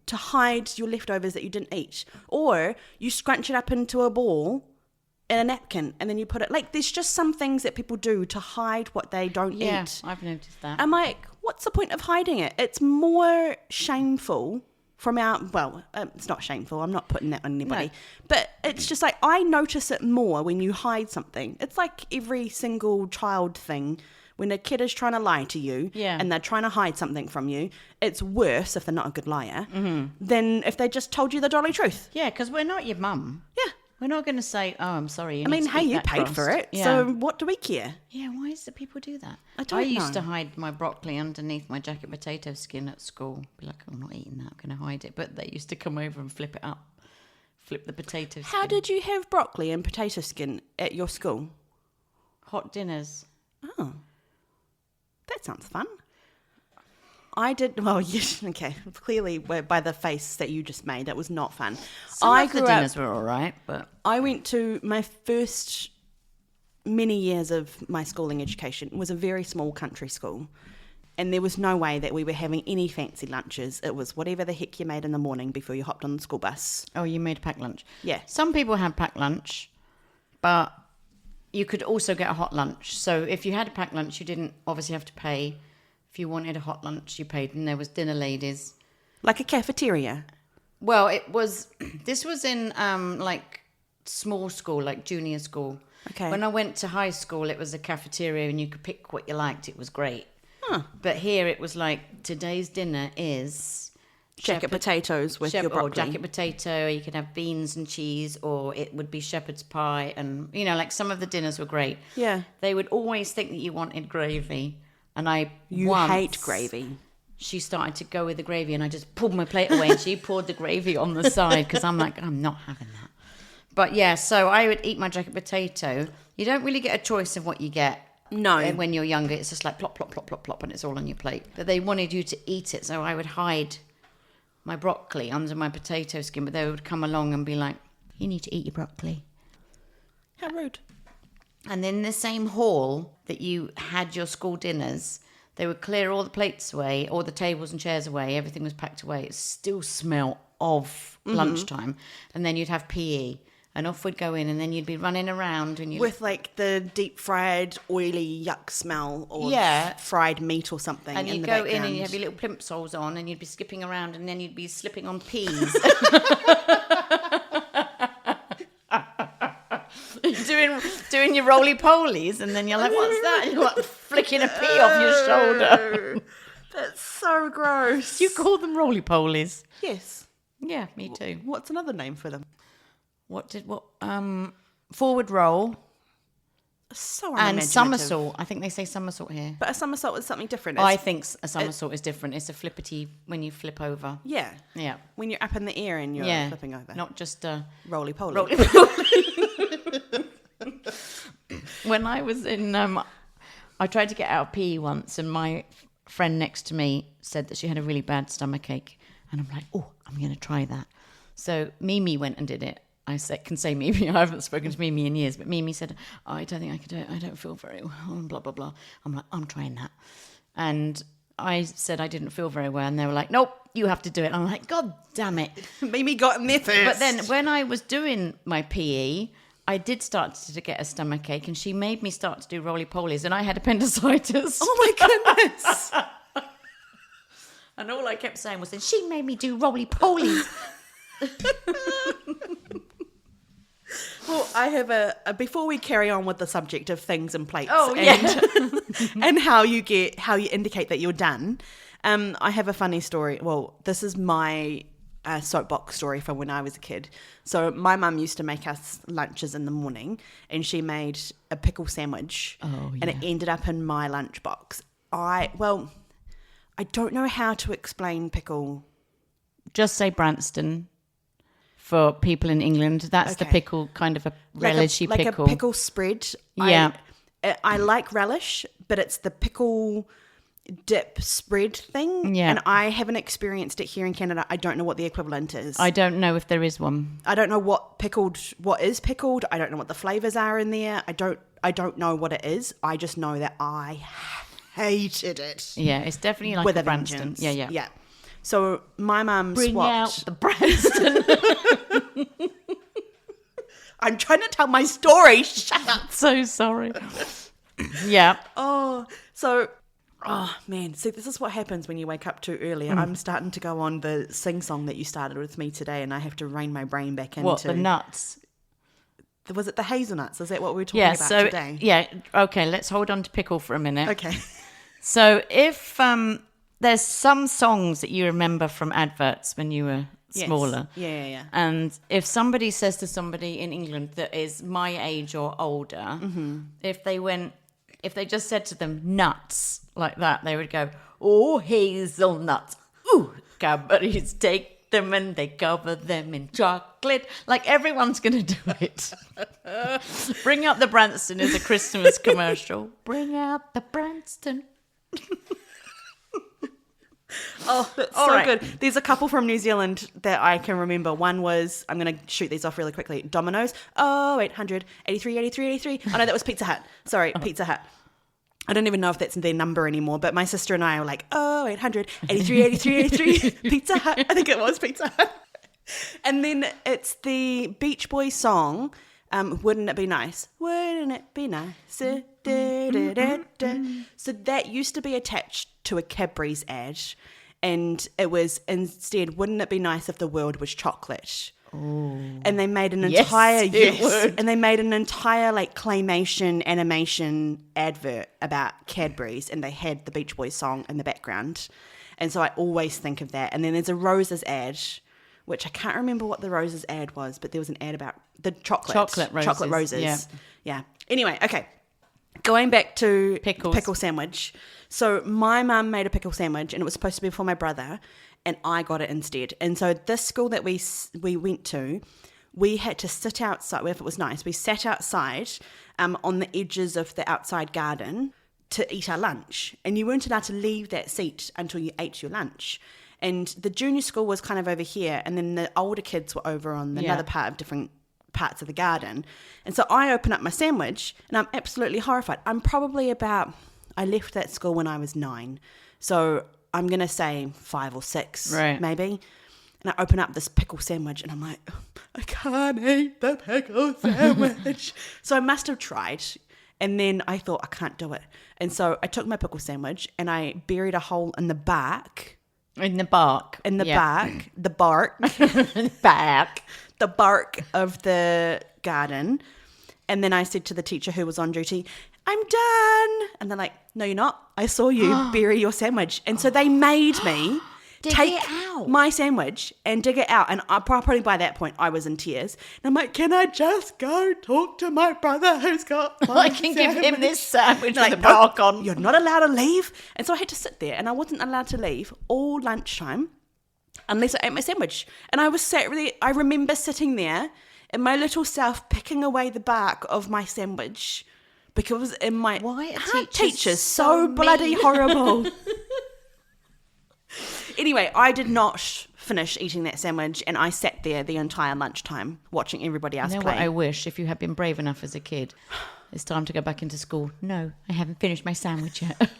S1: to hide your leftovers that you didn't eat? Or you scrunch it up into a ball in a napkin and then you put it, like, there's just some things that people do to hide what they don't
S2: Yeah,
S1: eat.
S2: I've noticed that.
S1: I'm like, what's the point of hiding it? It's more shameful from it's not shameful. I'm not putting that on anybody.
S2: No.
S1: But it's just like, I notice it more when you hide something. It's like every single child thing. When a kid is trying to lie to you and they're trying to hide something from you, it's worse if they're not a good liar than if they just told you the jolly truth.
S2: Yeah, because we're not your mum.
S1: Yeah.
S2: We're not going to say, oh, I'm sorry.
S1: I mean, hey, you paid for it, so what do we care?
S2: Yeah, why is it people do that?
S1: I don't
S2: used
S1: know.
S2: to hide my broccoli underneath my jacket potato skin at school. Be like, I'm not eating that, I'm going to hide it. But they used to come over and flip it up, flip the potato skin.
S1: How did you have broccoli and potato skin at your school?
S2: Hot dinners.
S1: Oh. that sounds fun. I did, well, yes, okay. Clearly, by the face that you just made, that was not fun.
S2: Some of the dinners were all right, but...
S1: I went to my first many years of my schooling education. It was a very small country school. And there was no way that we were having any fancy lunches. It was whatever the heck you made in the morning before you hopped on the school bus.
S2: Oh, you made a packed lunch?
S1: Yeah.
S2: Some people had packed lunch, but you could also get a hot lunch. So if you had a packed lunch, you didn't obviously have to pay. If you wanted a hot lunch, you paid, and there was dinner ladies.
S1: Like a cafeteria?
S2: Well, this was in like small school, like junior school.
S1: Okay.
S2: When I went to high school, it was a cafeteria and you could pick what you liked. It was great.
S1: Huh.
S2: But here it was like, today's dinner is...
S1: Jacket potatoes with your broccoli.
S2: Or jacket potato, you could have beans and cheese, or it would be shepherd's pie. And, like some of the dinners were great.
S1: Yeah.
S2: They would always think that you wanted gravy. And
S1: You hate gravy.
S2: She started to go with the gravy, and I just pulled my plate away, and she poured the gravy on the side, because I'm like, I'm not having that. But yeah, so I would eat my jacket potato. You don't really get a choice of what you get.
S1: No.
S2: When you're younger, it's just like plop, plop, plop, plop, plop, and it's all on your plate. But they wanted you to eat it, so I would hide my broccoli under my potato skin, but they would come along and be like, you need to eat your broccoli.
S1: How rude.
S2: And in the same hall that you had your school dinners, they would clear all the plates away, all the tables and chairs away, everything was packed away. It still smelled of lunchtime. And then you'd have PE. And off we'd go in, and then you'd be running around. And
S1: with like the deep fried, oily yuck smell, or fried meat or something.
S2: And you'd go in and you'd have your little plimsolls on, and you'd be skipping around, and then you'd be slipping on peas. doing your roly-polies, and then you're like, what's that? And you're like flicking a pea off your shoulder.
S1: That's so gross.
S2: Do you call them roly-polies?
S1: Yes.
S2: Yeah, me too.
S1: What's another name for them?
S2: Forward roll.
S1: So
S2: and
S1: unimaginative.
S2: somersault. I think they say somersault here.
S1: But a somersault is something different.
S2: I think a somersault is different. It's a flippity when you flip over.
S1: Yeah.
S2: Yeah.
S1: When you're up in the air and you're flipping over.
S2: Not just a
S1: roly-poly.
S2: When I was in, I tried to get out of PE once, and my friend next to me said that she had a really bad stomachache, and I'm like, oh, I'm going to try that. So Mimi went and did it. I can say Mimi. I haven't spoken to Mimi in years, but Mimi said, oh, I don't think I could do it. I don't feel very well, blah, blah, blah. I'm like, I'm trying that. And I said I didn't feel very well, and they were like, nope, you have to do it. And I'm like, God damn it.
S1: Mimi got in there first.
S2: But then when I was doing my PE, I did start to get a stomachache, and she made me start to do roly-polies, and I had appendicitis.
S1: Oh, my goodness.
S2: And all I kept saying was, she made me do roly-polies.
S1: Well, I have before we carry on with the subject of things and plates and how you indicate that you're done, I have a funny story. Well, this is my soapbox story from when I was a kid. So my mum used to make us lunches in the morning, and she made a pickle sandwich, and it ended up in my lunchbox. I don't know how to explain pickle.
S2: Just say Branston. For people in England, that's the pickle, kind of a relishy pickle.
S1: Like a pickle spread.
S2: Yeah.
S1: I like relish, but it's the pickle dip spread thing.
S2: Yeah.
S1: And I haven't experienced it here in Canada. I don't know what the equivalent is.
S2: I don't know if there is one.
S1: I don't know what is pickled. I don't know what the flavours are in there. I don't know what it is. I just know that I hated it.
S2: Yeah, it's definitely like
S1: with
S2: a Branston.
S1: Yeah. So my mum
S2: Bring
S1: swapped.
S2: out the Branston.
S1: I'm trying to tell my story. Shut up.
S2: So sorry. Yeah.
S1: Oh, man. See, this is what happens when you wake up too early. I'm starting to go on the sing-song that you started with me today, and I have to rein my brain back into...
S2: What, the nuts?
S1: Was it the hazelnuts? Is that what we were talking about today?
S2: Yeah, okay, let's hold on to pickle for a minute.
S1: Okay.
S2: So if there's some songs that you remember from adverts when you were smaller.
S1: Yeah.
S2: And if somebody says to somebody in England that is my age or older, if they just said to them nuts like that, they would go, oh, hazelnuts. Ooh, Cadbury's take them and they cover them in chocolate. Like everyone's going to do it. Bring out the Branston is a Christmas commercial. Bring out the Branston.
S1: Oh, that's
S2: All
S1: so
S2: right.
S1: good. There's a couple from New Zealand that I can remember. One was, I'm going to shoot these off really quickly. Domino's. Oh, 800, 83, 83, 83. Oh, no, that was Pizza Hut. Sorry, Pizza Hut. I don't even know if that's their number anymore, but my sister and I were like, oh, 800, 83, 83, 83. Pizza Hut. I think it was Pizza Hut. And then it's the Beach Boys song, Wouldn't It Be Nice? Wouldn't it be nice? So that used to be attached to a Cadbury's ad, and it was instead, wouldn't it be nice if the world was chocolate? Ooh. And they made an entire and they made an entire like claymation animation advert about Cadbury's, and they had the Beach Boys song in the background. And so I always think of that. And then there's a Roses ad, which I can't remember what the Roses ad was, but there was an ad about the chocolate roses. Yeah. Anyway, okay. Going back to pickle sandwich. So my mum made a pickle sandwich, and it was supposed to be for my brother, and I got it instead. And so this school that we went to, we had to sit outside. If it was nice, we sat outside on the edges of the outside garden to eat our lunch. And you weren't allowed to leave that seat until you ate your lunch. And the junior school was kind of over here, and then the older kids were over on another part of different parts of the garden. And so I open up my sandwich, and I'm absolutely horrified. I left that school when I was 9. So I'm going to say 5 or 6, maybe. And I open up this pickle sandwich, and I'm like, I can't eat the pickle sandwich. So I must have tried. And then I thought, I can't do it. And so I took my pickle sandwich, and I buried a hole in the bark.
S2: In the bark.
S1: The bark of the garden. And then I said to the teacher who was on duty, I'm done. And they're like, no, you're not. I saw you bury your sandwich. And so they made me take my sandwich and dig it out. And probably by that point, I was in tears. And I'm like, can I just go talk to my brother who's got my
S2: I can
S1: sandwich?
S2: give him this sandwich with
S1: like,
S2: the bark on.
S1: You're not allowed to leave. And so I had to sit there, and I wasn't allowed to leave all lunchtime unless I ate my sandwich. And I remember sitting there in my little self picking away the bark of my sandwich because in my
S2: Why are
S1: teachers so bloody horrible. Anyway, I did not finish eating that sandwich, and I sat there the entire lunchtime watching everybody else play.
S2: What I wish, if you had been brave enough as a kid, it's time to go back into school. No, I haven't finished my sandwich yet.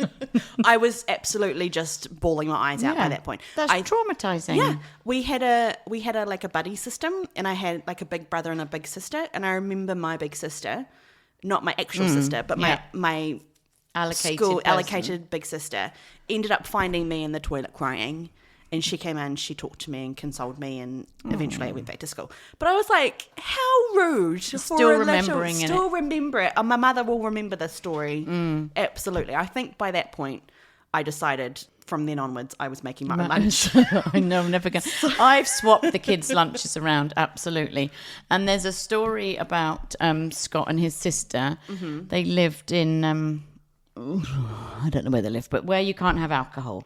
S1: I was absolutely just bawling my eyes out by that point.
S2: That's traumatizing.
S1: Yeah, we had a like a buddy system, and I had like a big brother and a big sister, and I remember my big sister, not my actual sister, but my allocated big sister, ended up finding me in the toilet crying. And she came in, she talked to me and consoled me, and eventually I went back to school. But I was like, how rude.
S2: Still remembering it.
S1: Still remember it. My mother will remember this story. Absolutely. I think by that point, I decided from then onwards I was making my own lunch.
S2: I know, I'm never going to. I've swapped the kids' lunches around, absolutely. And there's a story about Scott and his sister. Mm-hmm. They lived in, I don't know where they live, but where you can't have alcohol.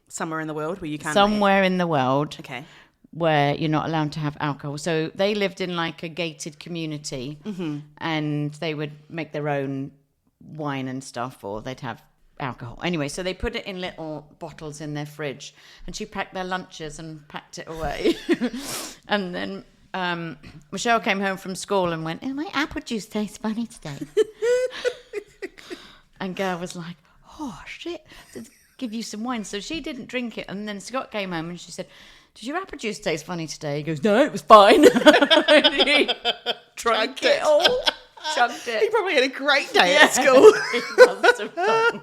S1: Somewhere in the world where you can't.
S2: Somewhere in the world.
S1: Okay.
S2: Where you're not allowed to have alcohol. So they lived in like a gated community, and they would make their own wine and stuff, or they'd have alcohol. Anyway, so they put it in little bottles in their fridge, and she packed their lunches and packed it away. And then Michelle came home from school and went, my apple juice tastes funny today. And Gail was like, oh, shit. Give you some wine. So she didn't drink it, and then Scott came home and she said, did your apple juice taste funny today? He goes, no, it was fine. And he drank it all. Chugged it.
S1: He probably had a great day at school.
S2: He must have done.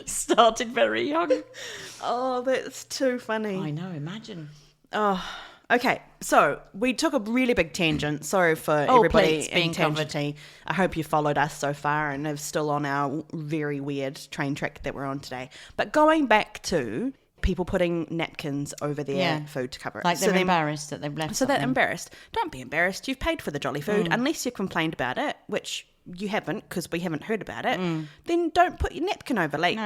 S2: Started very young.
S1: Oh, that's too funny.
S2: I know, imagine.
S1: Oh, okay. So we took a really big tangent. Sorry for everybody being tangenty. I hope you followed us so far and are still on our very weird train track that we're on today. But going back to people putting napkins over their food to cover it.
S2: Like they're embarrassed that they've left
S1: So they're embarrassed. Don't be embarrassed. You've paid for the jolly food. Unless you've complained about it, which you haven't because we haven't heard about it, then don't put your napkin over. Like,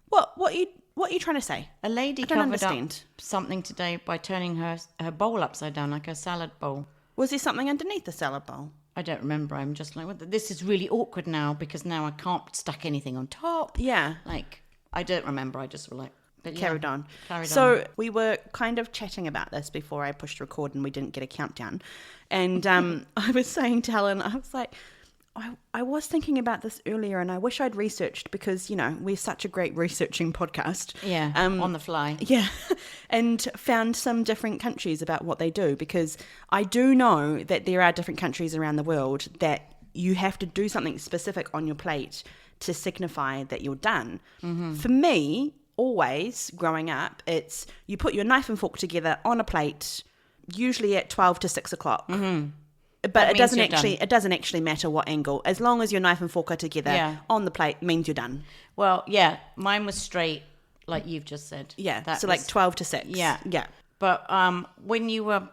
S1: what are you trying to say?
S2: A lady covered up something today by turning her bowl upside down, like a salad bowl.
S1: Was there something underneath the salad bowl?
S2: I don't remember. I'm just like, this is really awkward now because now I can't stack anything on top.
S1: Yeah.
S2: Like, I don't remember. I just were like, but
S1: Carried on.
S2: Carried
S1: so
S2: on.
S1: we were kind of chatting about this before I pushed record and we didn't get a countdown. And I was saying to Helen, I was like, I was thinking about this earlier and I wish I'd researched because, you know, we're such a great researching podcast.
S2: Yeah, on the fly.
S1: Yeah, and found some different countries about what they do because I do know that there are different countries around the world that you have to do something specific on your plate to signify that you're done. Mm-hmm. For me, always growing up, it's you put your knife and fork together on a plate, usually at 12 to 6 o'clock. Mm-hmm. But it doesn't actually matter what angle. As long as your knife and fork are together on the plate means you're done.
S2: Well, yeah, mine was straight, like you've just said.
S1: Yeah, so like 12 to 6.
S2: Yeah.
S1: Yeah.
S2: But when you were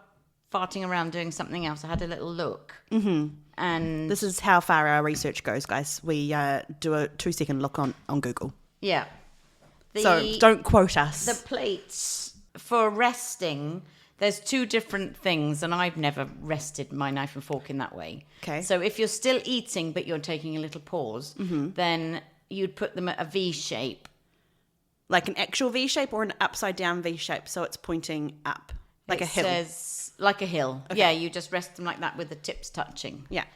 S2: farting around doing something else, I had a little look. Mm-hmm. And
S1: this is how far our research goes, guys. We do a 2-second look on Google.
S2: Yeah.
S1: So don't quote us.
S2: The plates for resting... There's 2 different things, and I've never rested my knife and fork in that way.
S1: Okay.
S2: So if you're still eating, but you're taking a little pause, then you'd put them at a V shape.
S1: Like an actual V shape or an upside down V shape, so it's pointing up, like a hill.
S2: It says like a hill. Okay. Yeah, you just rest them like that with the tips touching.
S1: Yeah.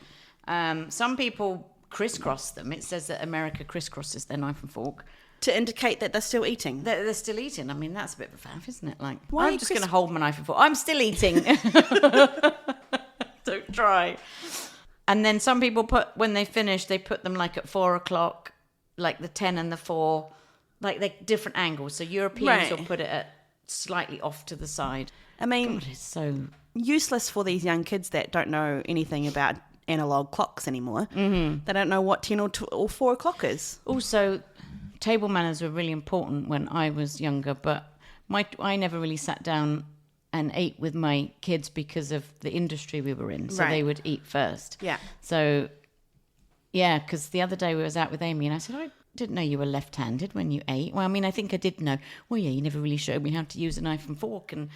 S2: Some people crisscross them. It says that America crisscrosses their knife and fork.
S1: To indicate that they're still eating.
S2: They're still eating. I mean, that's a bit of a faff, isn't it? Like,
S1: why
S2: I'm just going to hold my knife and fork. I'm still eating. Don't try. And then some people when they finish, they put them like at 4 o'clock, like the 10 and the 4, like they're different angles. So Europeans will put it at slightly off to the side.
S1: I mean,
S2: God, it's so
S1: useless for these young kids that don't know anything about analog clocks anymore. Mm-hmm. They don't know what 10 or 4 o'clock is.
S2: Also, table manners were really important when I was younger, but I never really sat down and ate with my kids because of the industry we were in. So they would eat first.
S1: Yeah.
S2: So, yeah, because the other day we was out with Amy and I said, I didn't know you were left-handed when you ate. Well, I mean, I think I did know. Well, yeah, you never really showed me how to use a knife and fork. And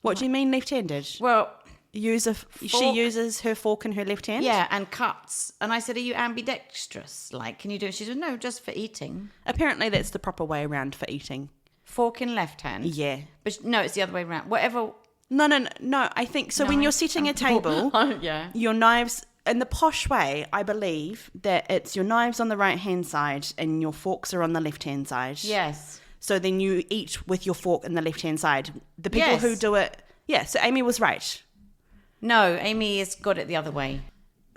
S1: what do you mean left-handed?
S2: Well...
S1: She uses her fork in her left hand?
S2: Yeah, and cuts. And I said, are you ambidextrous? Like, can you do it? She said, no, just for eating.
S1: Apparently that's the proper way around for eating.
S2: Fork in left hand?
S1: Yeah.
S2: But no, it's the other way around. Whatever.
S1: No. I think, so when you're setting a table,
S2: yeah,
S1: your knives, in the posh way, I believe that it's your knives on the right-hand side and your forks are on the left-hand side.
S2: Yes.
S1: So then you eat with your fork in the left-hand side. The people who do it... Yeah, so Amy was right.
S2: No, Amy has got it the other way.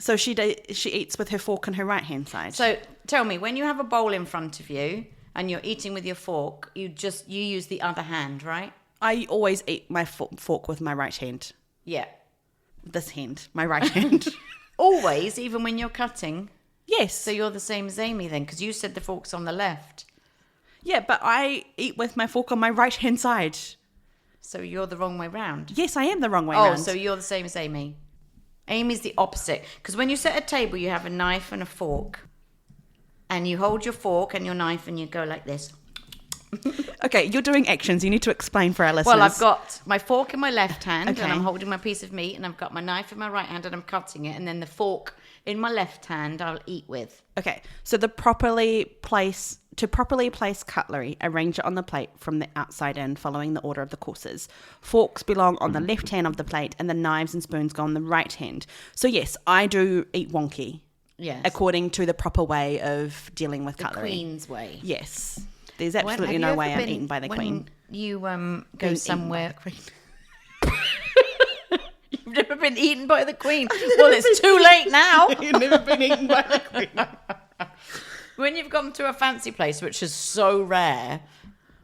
S1: So she eats with her fork on her right-hand side.
S2: So tell me, when you have a bowl in front of you and you're eating with your fork, you use the other hand, right?
S1: I always eat my fork with my right hand.
S2: Yeah.
S1: This hand, my right hand.
S2: Always, even when you're cutting?
S1: Yes.
S2: So you're the same as Amy then, because you said the fork's on the left.
S1: Yeah, but I eat with my fork on my right-hand side.
S2: So you're the wrong way round?
S1: Yes, I am the wrong way round.
S2: Oh, so you're the same as Amy. Amy's the opposite. Because when you set a table, you have a knife and a fork. And you hold your fork and your knife and you go like this.
S1: Okay, you're doing actions. You need to explain for our listeners.
S2: Well, I've got my fork in my left hand and I'm holding my piece of meat. And I've got my knife in my right hand and I'm cutting it. And then the fork in my left hand I'll eat with.
S1: Okay, so to properly place cutlery, arrange it on the plate from the outside in, following the order of the courses. Forks belong on the left hand of the plate and the knives and spoons go on the right hand. So yes, I do eat wonky.
S2: Yes.
S1: According to the proper way of dealing with cutlery.
S2: The Queen's way.
S1: Yes. There's absolutely no way I'm eaten by the Queen.
S2: You go somewhere... You've never been eaten by the Queen. Well, it's too late now.
S1: You've never been eaten by the Queen.
S2: When you've gone to a fancy place, which is so rare,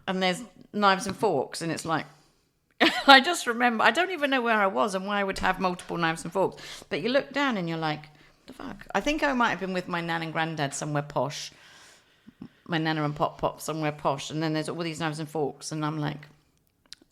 S2: and there's knives and forks, and it's like, I just remember, I don't even know where I was and why I would have multiple knives and forks. But you look down and you're like, what the fuck? I think I might have been with my nan and granddad somewhere posh. My nana and pop somewhere posh. And then there's all these knives and forks. And I'm like...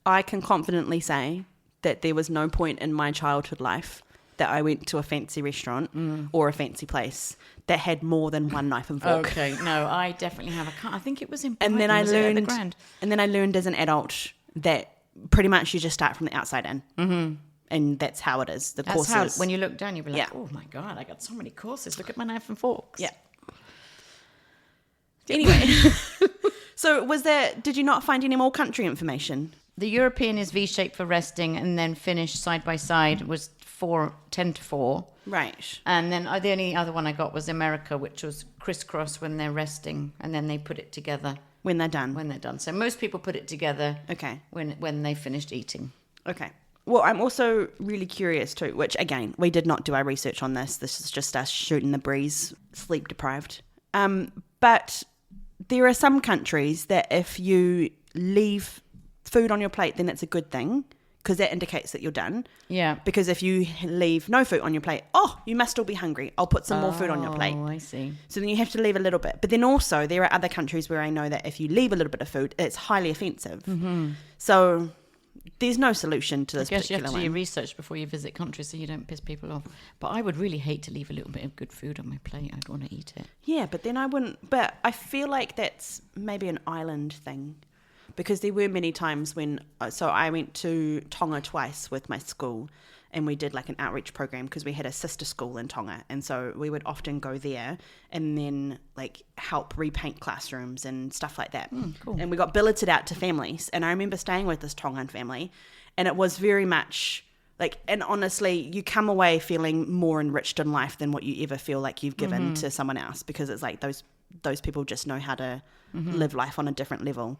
S1: I can confidently say that there was no point in my childhood life that I went to a fancy restaurant or a fancy place that had more than one knife and fork.
S2: Okay, no, I definitely have. I think it was in
S1: and then I learned as an adult that pretty much you just start from the outside in. Mm-hmm. And that's how it is. The
S2: That's
S1: courses.
S2: how, when you look down, you'll be like,
S1: Yeah.
S2: oh my God, I got so many courses. Look at my knife and forks.
S1: Yeah. Anyway. So did you not find any more country information?
S2: The European is V-shaped for resting, and then Finnish side by side was 10 to 4.
S1: Right.
S2: And then the only other one I got was America, which was crisscross when they're resting, and then they put it together
S1: When they're done.
S2: when they're done. So most people put it together
S1: Okay.
S2: when they finished eating.
S1: Okay. Well, I'm also really curious too, which again, we did not do our research on this. This is just us shooting the breeze, sleep deprived. But there are some countries that if you leave food on your plate, then it's a good thing because that indicates that you're done.
S2: Yeah.
S1: Because if you leave no food on your plate, you must still be hungry. I'll put some more food on your plate.
S2: Oh, I see.
S1: So then you have to leave a little bit. But then also there are other countries where I know that if you leave a little bit of food, it's highly offensive. Mm-hmm. So there's no solution to this
S2: I guess you
S1: particular
S2: have to
S1: one.
S2: do your research before you visit countries so you don't piss people off. But I would really hate to leave a little bit of good food on my plate. I'd want to eat it.
S1: Yeah, but then I wouldn't. But I feel like that's maybe an island thing. Because there were many times when, so I went to Tonga twice with my school and we did like an outreach program because we had a sister school in Tonga. And so we would often go there and then like help repaint classrooms and stuff like that.
S2: Cool.
S1: And we got billeted out to families. And I remember staying with this Tongan family and it was very much like, and honestly, you come away feeling more enriched in life than what you ever feel like you've given to someone else because it's like those people just know how to live life on a different level.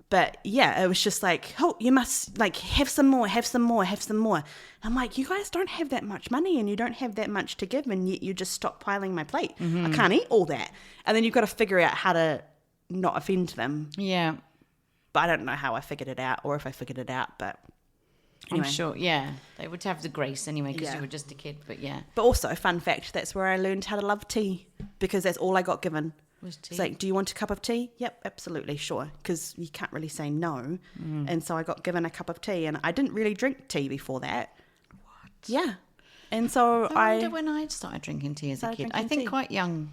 S1: But yeah, it was just like, oh, you must like have some more. And I'm like, you guys don't have that much money and you don't have that much to give and yet you just stockpiling my plate. I can't eat all that. And then you've got to figure out how to not offend them.
S2: Yeah.
S1: But I don't know how I figured it out or if I figured it out. But anyway.
S2: I'm sure, yeah. They would have the grace anyway because
S1: Yeah.
S2: you were just a kid, but yeah.
S1: But also, fun fact, that's where I learned how to love tea because that's all I got given.
S2: Was tea.
S1: It's like, do you want a cup of tea? Yep, absolutely, sure. Because you can't really say no. And so I got given a cup of tea and I didn't really drink tea before that.
S2: What?
S1: Yeah. And so
S2: I wonder when I started drinking tea as a
S1: Started
S2: kid. I
S1: drinking
S2: think
S1: tea.
S2: quite young.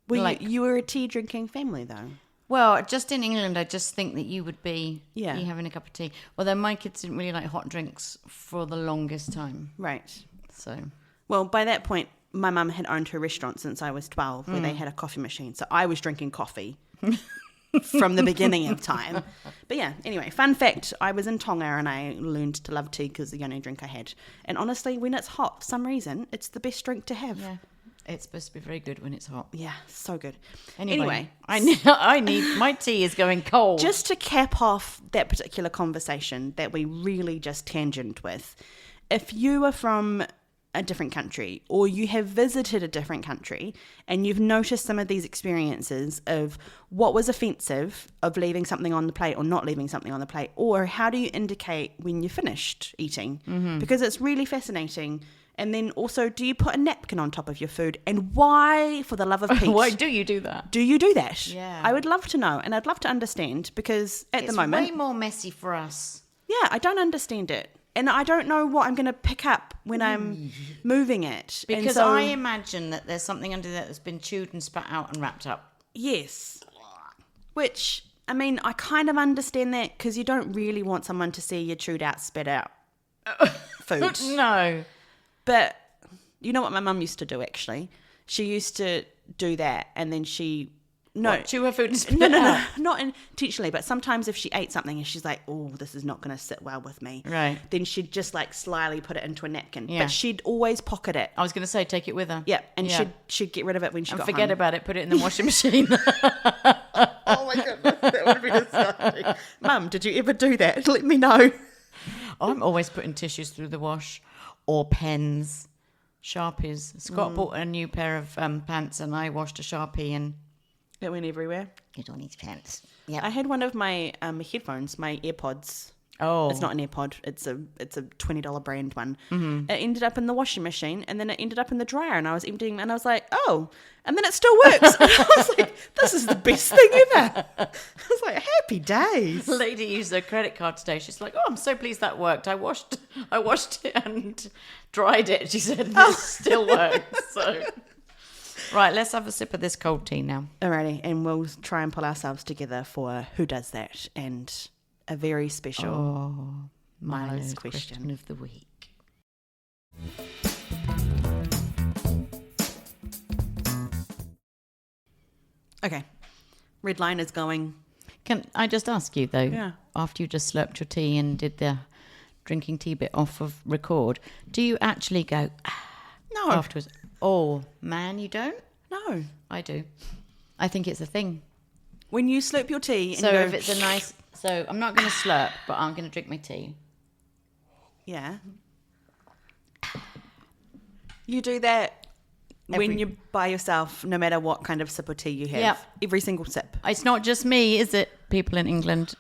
S1: Well, you were a tea drinking family though.
S2: Well, just in England, I just think that you would be
S1: Yeah.
S2: you having a cup of tea. Although my kids didn't really like hot drinks for the longest time.
S1: Right.
S2: So,
S1: Well, by that point, my mum had owned her restaurant since I was 12 where they had a coffee machine. So I was drinking coffee from the beginning of time. But yeah, anyway, fun fact, I was in Tonga and I learned to love tea because the only drink I had. And honestly, when it's hot, for some reason, it's the best drink to have.
S2: yeah. It's supposed to be very good when it's hot.
S1: Yeah, so good.
S2: Anyway, I need my tea is going cold.
S1: Just to cap off that particular conversation that we really just tangent with, if you are from a different country or you have visited a different country and you've noticed some of these experiences of what was offensive of leaving something on the plate or not leaving something on the plate, or how do you indicate when you're finished eating? Because it's really fascinating. And then also, do you put a napkin on top of your food? And why, for the love of Pete,
S2: Why do you do that?
S1: do you do that?
S2: Yeah.
S1: I would love to know and I'd love to understand because at the moment,
S2: It's way more messy for us.
S1: yeah, I don't understand it. And I don't know what I'm going to pick up when I'm moving it. And
S2: Because
S1: so,
S2: I imagine that there's something under there that's been chewed and spat out and wrapped up.
S1: yes. Which, I mean, I kind of understand that because you don't really want someone to see your chewed out, spit out food.
S2: No.
S1: But you know what my mum used to do, actually? She used to do that and then she... No,
S2: What, chew her food and spit
S1: no,
S2: it
S1: no,
S2: out?
S1: no, not intentionally, but sometimes if she ate something and she's like, oh, this is not going to sit well with me.
S2: Right.
S1: Then she'd just like slyly put it into a napkin.
S2: Yeah.
S1: But she'd always pocket it.
S2: I was going to say, take it with her.
S1: Yeah, and she'd get rid of it when she
S2: And
S1: got
S2: forget
S1: home.
S2: about it, put it in the washing machine.
S1: Oh my goodness, that would be disgusting. Mum, did you ever do that? Let me know.
S2: I'm always putting tissues through the wash or pens, Sharpies. Scott bought a new pair of pants and I washed a Sharpie and
S1: It went everywhere.
S2: get on his pants. Yeah.
S1: I had one of my headphones, my AirPods.
S2: Oh.
S1: It's not an AirPod. It's a $20 brand one.
S2: Mm-hmm.
S1: It ended up in the washing machine and then it ended up in the dryer and I was emptying and I was like, oh, and then it still works. And I was like, this is the best thing ever. I was like, happy days.
S2: The lady used her credit card today. She's like, "Oh, I'm so pleased that worked. I washed it and dried it." She said, "This still works." So, right, let's have a sip of this cold tea now.
S1: Alrighty, and we'll try and pull ourselves together for who does that and a very special Milo's question.
S2: of the week.
S1: Okay. Red line is going.
S2: Can I just ask you, though,
S1: Yeah.
S2: after you just slurped your tea and did the drinking tea bit off of record, do you actually go
S1: No.
S2: afterwards? Oh, man, you don't?
S1: No.
S2: I do. I think it's a thing.
S1: When you slurp your tea and
S2: So
S1: you go,
S2: if it's a nice... So I'm not going to slurp, but I'm going to drink my tea.
S1: yeah. You do that when you're by yourself, no matter what kind of sip of tea you have.
S2: Yep.
S1: Every single sip.
S2: It's not just me, is it, people in England?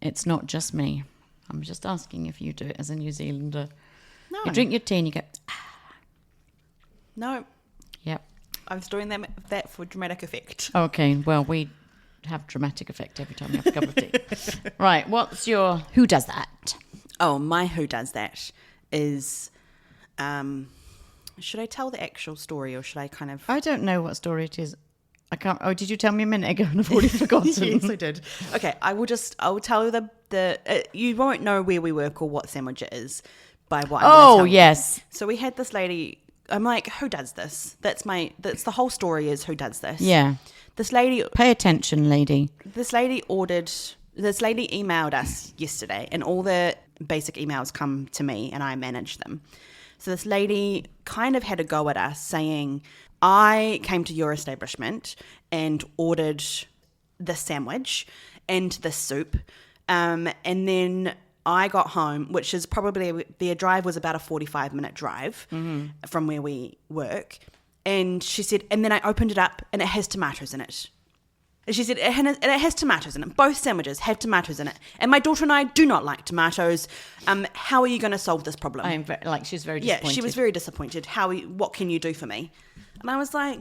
S2: It's not just me. I'm just asking if you do it as a New Zealander.
S1: No.
S2: You drink your tea and you go,
S1: No.
S2: yep.
S1: I was doing that for dramatic effect.
S2: Okay, well, we have dramatic effect every time we have a cup of tea. Right, what's your... Who does that?
S1: Oh, my who does that is... should I tell the actual story or should I kind of...
S2: I don't know what story it is. I can't... Oh, did you tell me a minute ago and I've already forgotten?
S1: Yes, I did. Okay, I will tell you you won't know where we work or what sandwich it is by what I'm gonna tell you.
S2: Yes.
S1: So we had this lady, I'm like, who does this? That's the whole story is who does this.
S2: Yeah.
S1: This lady
S2: Pay attention, lady.
S1: This lady emailed us yesterday, and all the basic emails come to me, and I manage them. So this lady kind of had a go at us, saying, I came to your establishment and ordered this sandwich and this soup, and then I got home, which is probably, the drive was about a 45-minute drive from where we work, and she said, and then I opened it up, and it has tomatoes in it. And she said, it has tomatoes in it. Both sandwiches have tomatoes in it. And my daughter and I do not like tomatoes. How are you going to solve this problem?
S2: She's very disappointed.
S1: Yeah, she was very disappointed. What can you do for me? And I was like,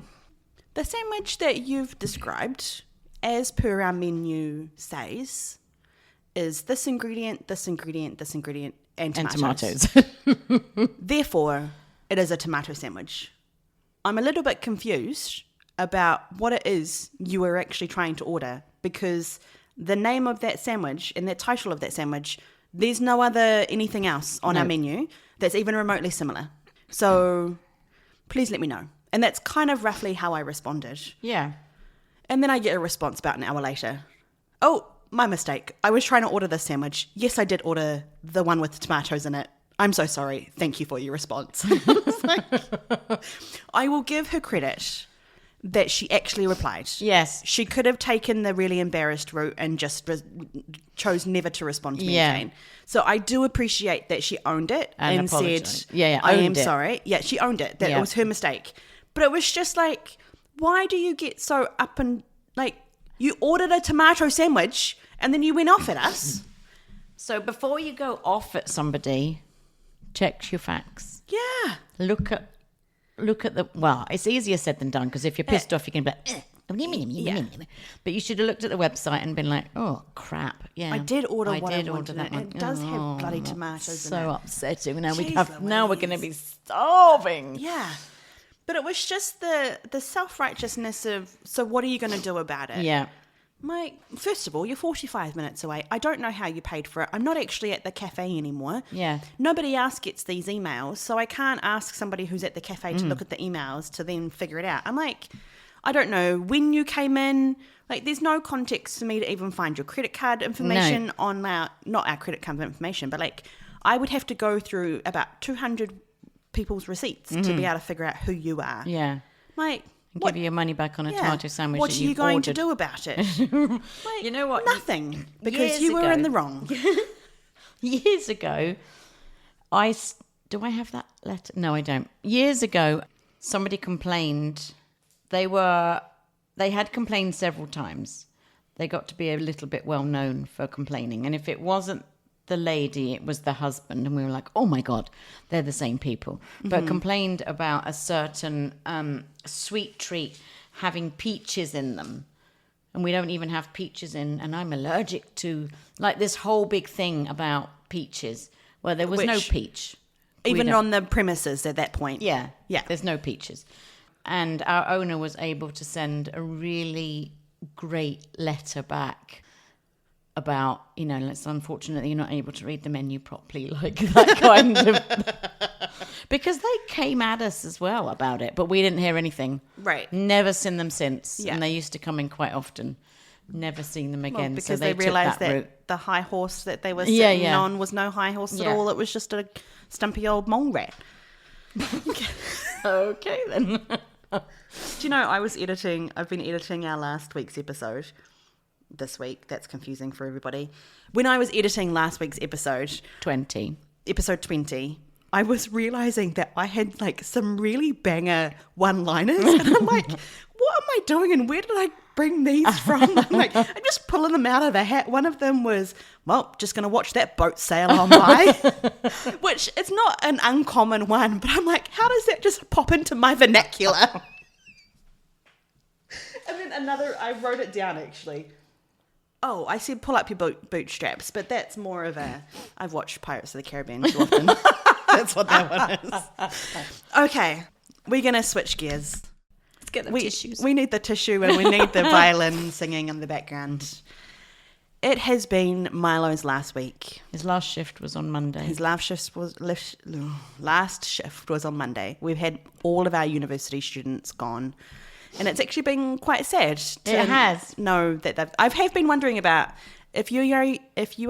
S1: the sandwich that you've described, as per our menu says, is this ingredient, this ingredient, this ingredient, and tomatoes. Therefore, it is a tomato sandwich. I'm a little bit confused about what it is you were actually trying to order, because the name of that sandwich and the title of that sandwich, there's no other anything else on our menu that's even remotely similar. So please let me know. And that's kind of roughly how I responded.
S2: Yeah.
S1: And then I get a response about an hour later. Oh, my mistake. I was trying to order this sandwich. Yes, I did order the one with the tomatoes in it. I'm so sorry. Thank you for your response. I will give her credit that she actually replied.
S2: Yes.
S1: She could have taken the really embarrassed route and just chose never to respond to me again. So I do appreciate that she owned it and said, I am sorry. Yeah, she owned it. That it was her mistake. But it was just like, why do you get so up and, like, you ordered a tomato sandwich and then you went off at us?
S2: So before you go off at somebody, check your facts.
S1: Yeah.
S2: Look at the... Well, it's easier said than done, because if you're pissed off, you can be like... But you should have looked at the website and been like, oh, crap. Yeah,
S1: I did order
S2: I
S1: what
S2: did
S1: I
S2: order
S1: wanted.
S2: that one.
S1: It does have bloody tomatoes in it.
S2: So upsetting. Now
S1: Jeez
S2: now we're going to
S1: Louise.
S2: be starving.
S1: Yeah. But it was just the self-righteousness of, so what are you going to do about it?
S2: Yeah.
S1: Like, first of all, you're 45 minutes away. I don't know how you paid for it. I'm not actually at the cafe anymore.
S2: Yeah.
S1: Nobody else gets these emails, so I can't ask somebody who's at the cafe to look at the emails to then figure it out. I'm like, I don't know when you came in. Like, there's no context for me to even find your credit card information on not our credit card information, but like, I would have to go through about 200 people's receipts to be able to figure out who you are.
S2: Yeah.
S1: Like,
S2: Give you your money back on a tomato sandwich.
S1: What
S2: that
S1: are you
S2: you've
S1: going
S2: ordered.
S1: to do about it? Like,
S2: You know what?
S1: Nothing, because
S2: Years
S1: you were
S2: ago-
S1: in the wrong.
S2: Years ago, do I have that letter? No, I don't. Years ago, somebody complained. They had complained several times. They got to be a little bit well known for complaining, and if it wasn't the lady, it was the husband, and we were like, oh my God, they're the same people. But complained about a certain sweet treat having peaches in them. And we don't even have peaches in, and I'm allergic to, like, this whole big thing about peaches, where there was no peach.
S1: Even on the premises at that point.
S2: Yeah.
S1: Yeah.
S2: There's no peaches. And our owner was able to send a really great letter back about, it's unfortunate that you're not able to read the menu properly, like that kind of. Because they came at us as well about it, but we didn't hear anything.
S1: Right.
S2: Never seen them since.
S1: Yeah.
S2: And they used to come in quite often. Never seen them again.
S1: Because
S2: so
S1: they
S2: took
S1: realised that
S2: route.
S1: the high horse that they were sitting
S2: Yeah.
S1: on was no high horse at
S2: Yeah.
S1: all. It was just a stumpy old mole rat.
S2: Okay, then.
S1: Do you know, I've been editing our last week's episode this week. That's confusing for everybody. When I was editing last week's episode
S2: 20,
S1: I was realising that I had like some really banger one-liners. And I'm like, what am I doing and where did I bring these from? I'm just pulling them out of the hat. One of them was, well, just going to watch that boat sail on by. Which it's not an uncommon one, but I'm like, how does that just pop into my vernacular? And then another, I wrote it down actually. Oh, I said pull up your bootstraps, but that's more of a, I've watched Pirates of the Caribbean too often. That's what that one is. Okay, we're going to switch gears.
S2: let's get the tissues.
S1: We need the tissue and we need the violin singing in the background. It has been Milo's last week.
S2: His last shift was on Monday.
S1: His last shift was on Monday. We've had all of our university students gone. And it's actually been quite sad to
S2: It has.
S1: know that I have been wondering about if you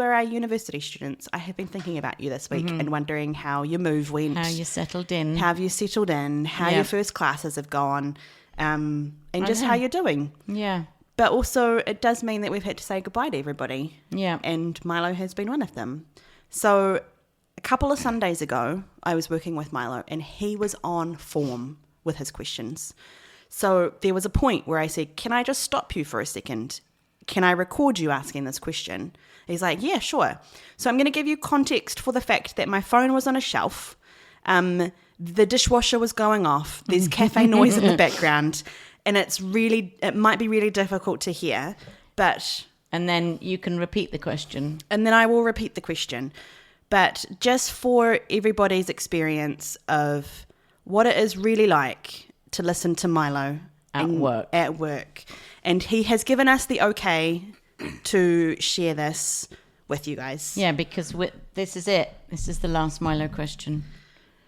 S1: are our university students. I have been thinking about you this week and wondering how your move went,
S2: How you settled in.
S1: how have you settled in, how
S2: Yeah.
S1: your first classes have gone, and just
S2: know.
S1: how you're doing.
S2: Yeah.
S1: But also, it does mean that we've had to say goodbye to everybody.
S2: Yeah.
S1: And Milo has been one of them. So a couple of Sundays ago, I was working with Milo and he was on form with his questions. So there was a point where I said, can I just stop you for a second? Can I record you asking this question? He's like, yeah, sure. So I'm going to give you context for the fact that my phone was on a shelf. The dishwasher was going off. There's cafe noise in the background. And it might be really difficult to hear, but...
S2: And then you can repeat the question.
S1: And then I will repeat the question. But just for everybody's experience of what it is really like to listen to Milo
S2: At
S1: work. And he has given us the okay to share this with you guys.
S2: Yeah, because this is it. This is the last Milo question.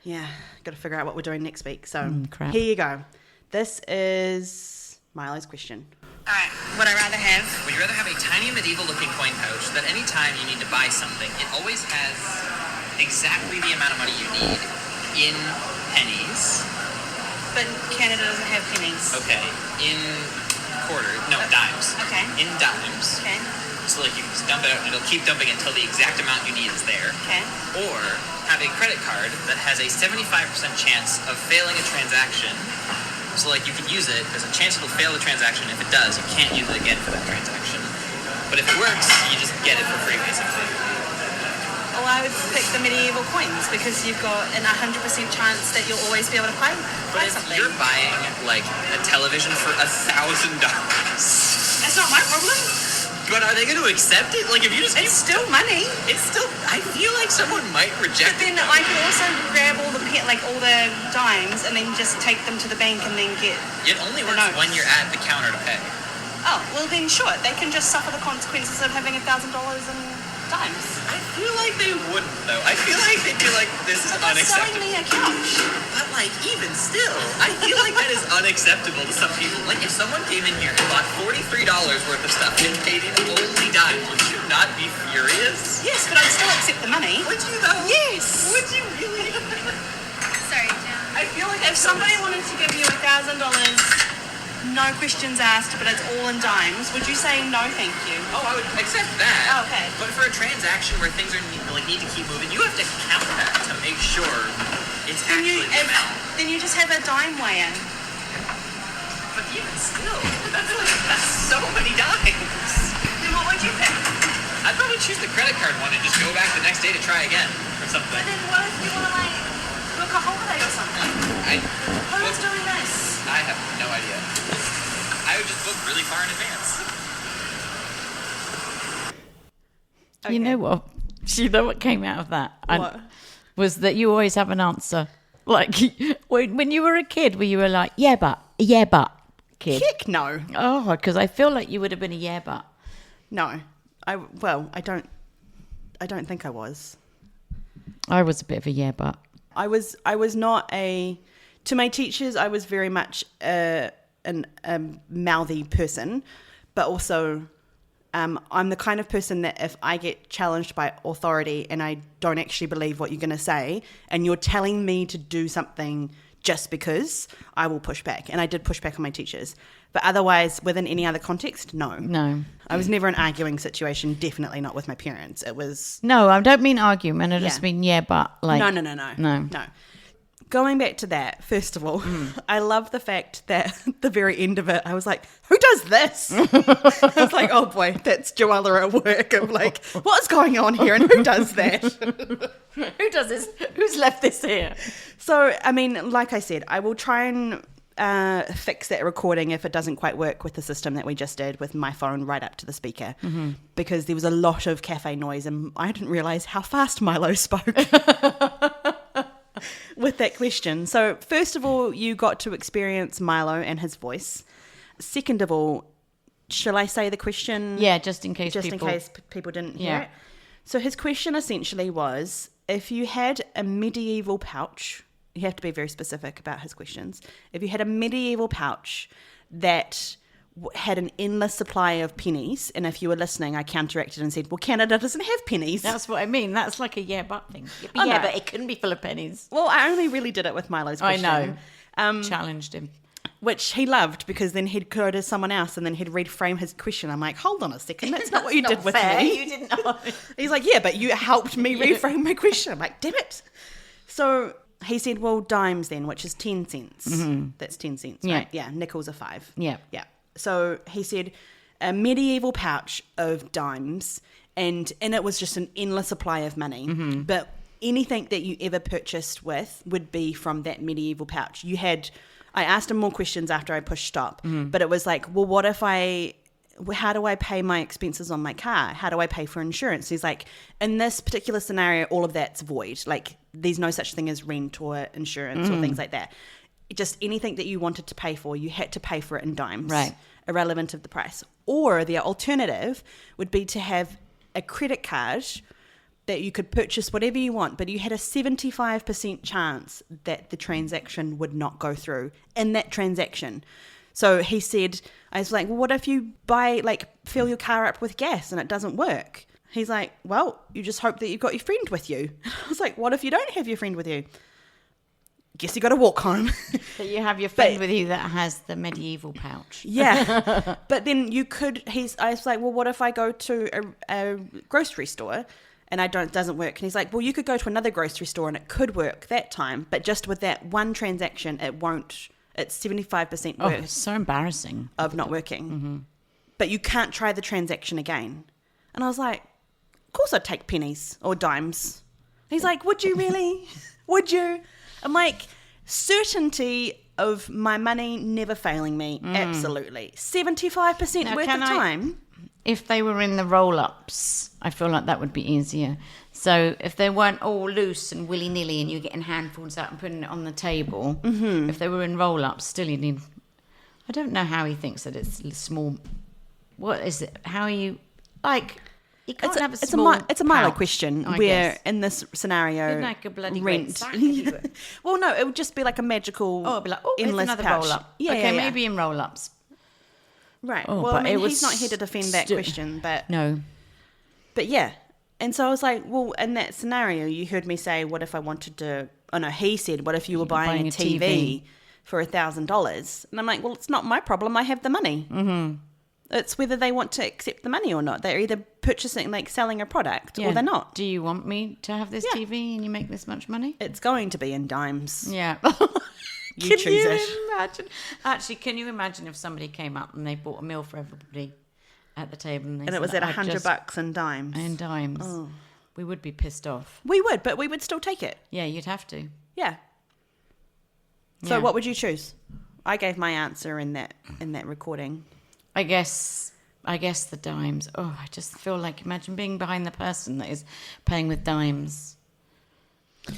S1: Yeah, got to figure out what we're doing next week. So
S2: crap.
S1: Here you go. This is Milo's question.
S3: All right, would I rather have?
S4: Would you rather have a tiny medieval-looking coin pouch that any time you need to buy something, it always has exactly the amount of money you need in pennies?
S3: But Canada doesn't have pennies.
S4: Okay, in dimes.
S3: Okay.
S4: In dimes.
S3: Okay.
S4: So like you just dump it out, and it'll keep dumping until the exact amount you need is there.
S3: Okay.
S4: Or have a credit card that has a 75% chance of failing a transaction. So like you can use it, there's a chance it'll fail the transaction. If it does, you can't use it again for that transaction. But if it works, you just get it for free basically.
S3: Well, I would pick the medieval coins because you've got an 100% chance that you'll always be able to buy
S4: But if
S3: something.
S4: you're buying like a television for $1,000,
S3: That's not my problem.
S4: but are they going to accept it? Like if you just
S3: It's still money.
S4: it's still. I feel like someone might reject
S3: But then
S4: it.
S3: I could also grab all the all the dimes and then just take them to the bank and then get.
S4: It only works
S3: notes.
S4: when you're at the counter to pay.
S3: Oh, well then sure, they can just suffer the consequences of having $1,000 in dimes.
S4: I feel like they wouldn't though. I feel like they'd be like, this is
S3: But they're selling
S4: unacceptable.
S3: me a couch.
S4: But like even still, I feel like that is unacceptable to some people. Like if someone came in here and bought $43 worth of stuff and paid in only dimes, would you not be furious?
S3: Yes, but I'd still accept the money.
S4: Would you though?
S3: Yes.
S4: Would you really?
S3: Sorry, Jen.
S4: I feel like
S3: If somebody wanted to give you $1,000, no questions asked, but it's all in dimes, would you say no, thank you?
S4: Oh, I would accept that.
S3: Oh, okay.
S4: But for a transaction where things are need to keep moving, you have to count that to make sure it's
S3: Then
S4: actually the amount.
S3: then you just have a dime weigh-in.
S4: But even still, that's so many dimes.
S3: Then what would you pick?
S4: I'd probably choose the credit card one and just go back the next day to try again or something.
S3: But then what if you want to book a holiday or something? Who's doing this?
S4: I have no idea. I would just book really far in advance.
S2: You know what? You know what came out of that?
S1: What?
S2: Was that you always have an answer. Like when you were a kid, where you were like, yeah, but kid.
S1: Heck no.
S2: Oh, because I feel like you would have been a yeah, but.
S1: No. I don't think I was.
S2: I was a bit of a yeah, but
S1: I was not to my teachers, I was very much a mouthy person, but also I'm the kind of person that if I get challenged by authority and I don't actually believe what you're going to say and you're telling me to do something just because, I will push back. And I did push back on my teachers. But otherwise, within any other context, no.
S2: no.
S1: I was never an arguing situation, definitely not with my parents. It was...
S2: No, I don't mean argument. I just
S1: Yeah.
S2: mean yeah, but like...
S1: No. Going back to that, first of all, I love the fact that at the very end of it, I was like, who does this? I was like, oh boy, that's Joella at work. I'm like, what's going on here and who does that?
S2: Who does this? Who's left this here?
S1: So, I mean, like I said, I will try and fix that recording if it doesn't quite work with the system that we just did with my phone right up to the speaker, because there was a lot of cafe noise and I didn't realise how fast Milo spoke. With that question. So first of all, you got to experience Milo and his voice. Second of all, shall I say the question?
S2: Yeah, just in case
S1: in case people didn't hear
S2: Yeah.
S1: it. So his question essentially was, if you had a medieval pouch, you have to be very specific about his questions. If you had a medieval pouch that had an endless supply of pennies, and if you were listening, I counteracted and said, well, Canada doesn't have pennies.
S2: That's what I mean. That's like a yeah, but thing.
S1: Oh,
S2: Yeah,
S1: no.
S2: but it couldn't be full of pennies.
S1: Well, I only really did it with Milo's
S2: I
S1: question.
S2: know. Challenged him.
S1: Which he loved, because then he'd go to someone else and then he'd reframe his question. I'm like, hold on a second, that's not what you did with me.
S2: You didn't know.
S1: He's like, yeah, but you helped me reframe my question. I'm like, damn it. So he said, well, dimes then, which is 10 cents. That's 10 cents,
S2: Yeah.
S1: right? Yeah, nickels are 5.
S2: Yeah.
S1: Yeah. So he said, a medieval pouch of dimes, and in it was just an endless supply of money. But anything that you ever purchased with would be from that medieval pouch. I asked him more questions after I pushed stop, but it was like, well, how do I pay my expenses on my car? How do I pay for insurance? He's like, in this particular scenario, all of that's void. Like, there's no such thing as rent or insurance or things like that. Just anything that you wanted to pay for, you had to pay for it in dimes,
S2: Right.
S1: irrelevant of the price. Or the alternative would be to have a credit card that you could purchase whatever you want, but you had a 75% chance that the transaction would not go through in that transaction. So he said, I was like, well, what if you fill your car up with gas and it doesn't work? He's like, well, you just hope that you've got your friend with you. I was like, what if you don't have your friend with you? Guess you got to walk home.
S2: But you have your friend with you that has the medieval pouch.
S1: Yeah. But then you could, I was like, well, what if I go to a grocery store and doesn't work? And he's like, well, you could go to another grocery store and it could work that time. But just with that one transaction, it won't. It's 75%
S2: Oh,
S1: worse
S2: it's so embarrassing.
S1: of not working. But you can't try the transaction again. And I was like, of course I'd take pennies or dimes. He's like, would you really? Would you? I'm like, certainty of my money never failing me. Absolutely. 75%
S2: Now,
S1: worth of time.
S2: If they were in the roll-ups, I feel like that would be easier. So if they weren't all loose and willy-nilly and you're getting handfuls out and putting it on the table, if they were in roll-ups, still you need... I don't know how he thinks that it's small. What is it? How are you... Like, you can't have a small
S1: It's a Milo
S2: pouch,
S1: question
S2: I
S1: where
S2: guess.
S1: in this scenario...
S2: Like a bloody
S1: rent.
S2: great sack if you were-
S1: Well, no, it would just be like a magical
S2: Oh, it'd be like, oh, it's
S1: endless
S2: another
S1: pouch.
S2: roll-up.
S1: Yeah,
S2: okay,
S1: yeah.
S2: maybe in roll-ups.
S1: Right.
S2: Oh,
S1: well,
S2: but
S1: I mean,
S2: it was
S1: he's not here to defend that question, but...
S2: No.
S1: But yeah. And so I was like, well, in that scenario, you heard me say, what if I wanted to... Oh, no, he said, what if you were buying a TV for $1,000? And I'm like, well, it's not my problem. I have the money. Mm-hmm. It's whether they want to accept the money or not. They're either purchasing, like selling a product, or they're not.
S2: Do you want me to have this
S1: Yeah.
S2: TV and you make this much money?
S1: It's going to be in dimes.
S2: Yeah.
S1: You choose it.
S2: Imagine? Actually, can you imagine if somebody came up and they bought a meal for everybody at the table and
S1: And it was at $100 in dimes.
S2: in dimes?
S1: Oh.
S2: We would be pissed off.
S1: We would, but we would still take it.
S2: Yeah, you'd have to.
S1: Yeah. So
S2: Yeah.
S1: what would you choose? I gave my answer in that recording.
S2: I guess the dimes. Oh, I just feel like, imagine being behind the person that is paying with dimes.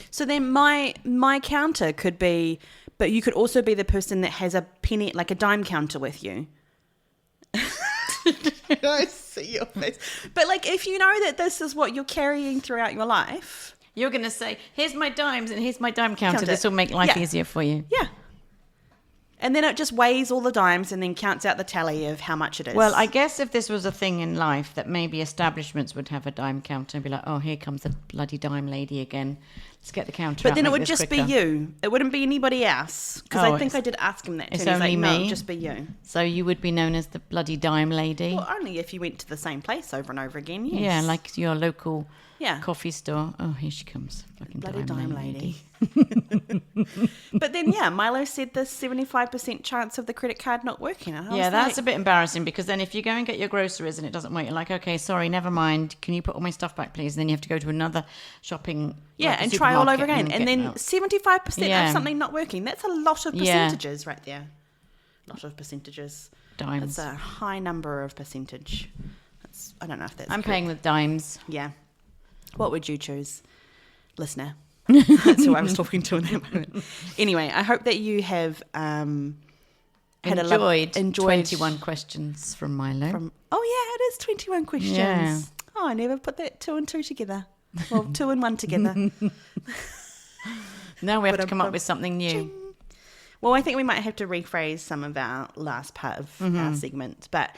S1: So then my counter could be, but you could also be the person that has a penny, like a dime counter with you. I see your face. But like, if you know that this is what you're carrying throughout your life,
S2: You're going to say, here's my dimes and here's my dime counter.
S1: Count it.
S2: This will make life
S1: Yeah.
S2: easier for you.
S1: yeah. And then it just weighs all the dimes and then counts out the tally of how much it is.
S2: Well, I guess if this was a thing in life that maybe establishments would have a dime counter and be like, oh, here comes the bloody dime lady again. Let's get the counter
S1: But
S2: out,
S1: then it
S2: make
S1: would
S2: this
S1: just
S2: quicker.
S1: be you. It wouldn't be anybody else. Because
S2: Oh,
S1: I think
S2: it's-
S1: I did ask him that too.
S2: it's
S1: He's like,
S2: only
S1: no,
S2: me?
S1: it'll just be you.
S2: So you would be known as the bloody dime lady.
S1: Well, only if you went to the same place over and over again, yes.
S2: Yeah, like your local
S1: Yeah.
S2: coffee store. Oh, here she comes. Fucking
S1: Bloody
S2: dime
S1: dime
S2: lady.
S1: But then, yeah, Milo said there's 75% chance of the credit card not working. And I
S2: Yeah,
S1: was
S2: that's
S1: like,
S2: a bit embarrassing because then if you go and get your groceries and it doesn't work, you're like, okay, sorry, never mind. Can you put all my stuff back, please? And then you have to go to another shopping.
S1: yeah,
S2: like a
S1: and try all over
S2: supermarket
S1: again. And
S2: get
S1: then
S2: out.
S1: 75%
S2: Yeah.
S1: of something not working. That's a lot of
S2: Yeah.
S1: percentages right there. Lot of percentages.
S2: Dimes.
S1: That's a high number of percentage. I don't know if that's
S2: I'm
S1: correct.
S2: paying with dimes.
S1: Yeah. What would you choose? Listener. That's who I was talking to in that moment. Anyway, I hope that you have
S2: Enjoyed
S1: enjoyed
S2: 21 questions from Milo.
S1: Oh yeah, it is 21 questions.
S2: Yeah.
S1: Oh, I never put that 2 and 2 together. Well, 2 and 1 together.
S2: Now we have to
S1: But
S2: come up with something new.
S1: Well, I think we might have to rephrase some of our last part of
S2: Mm-hmm.
S1: our segment. But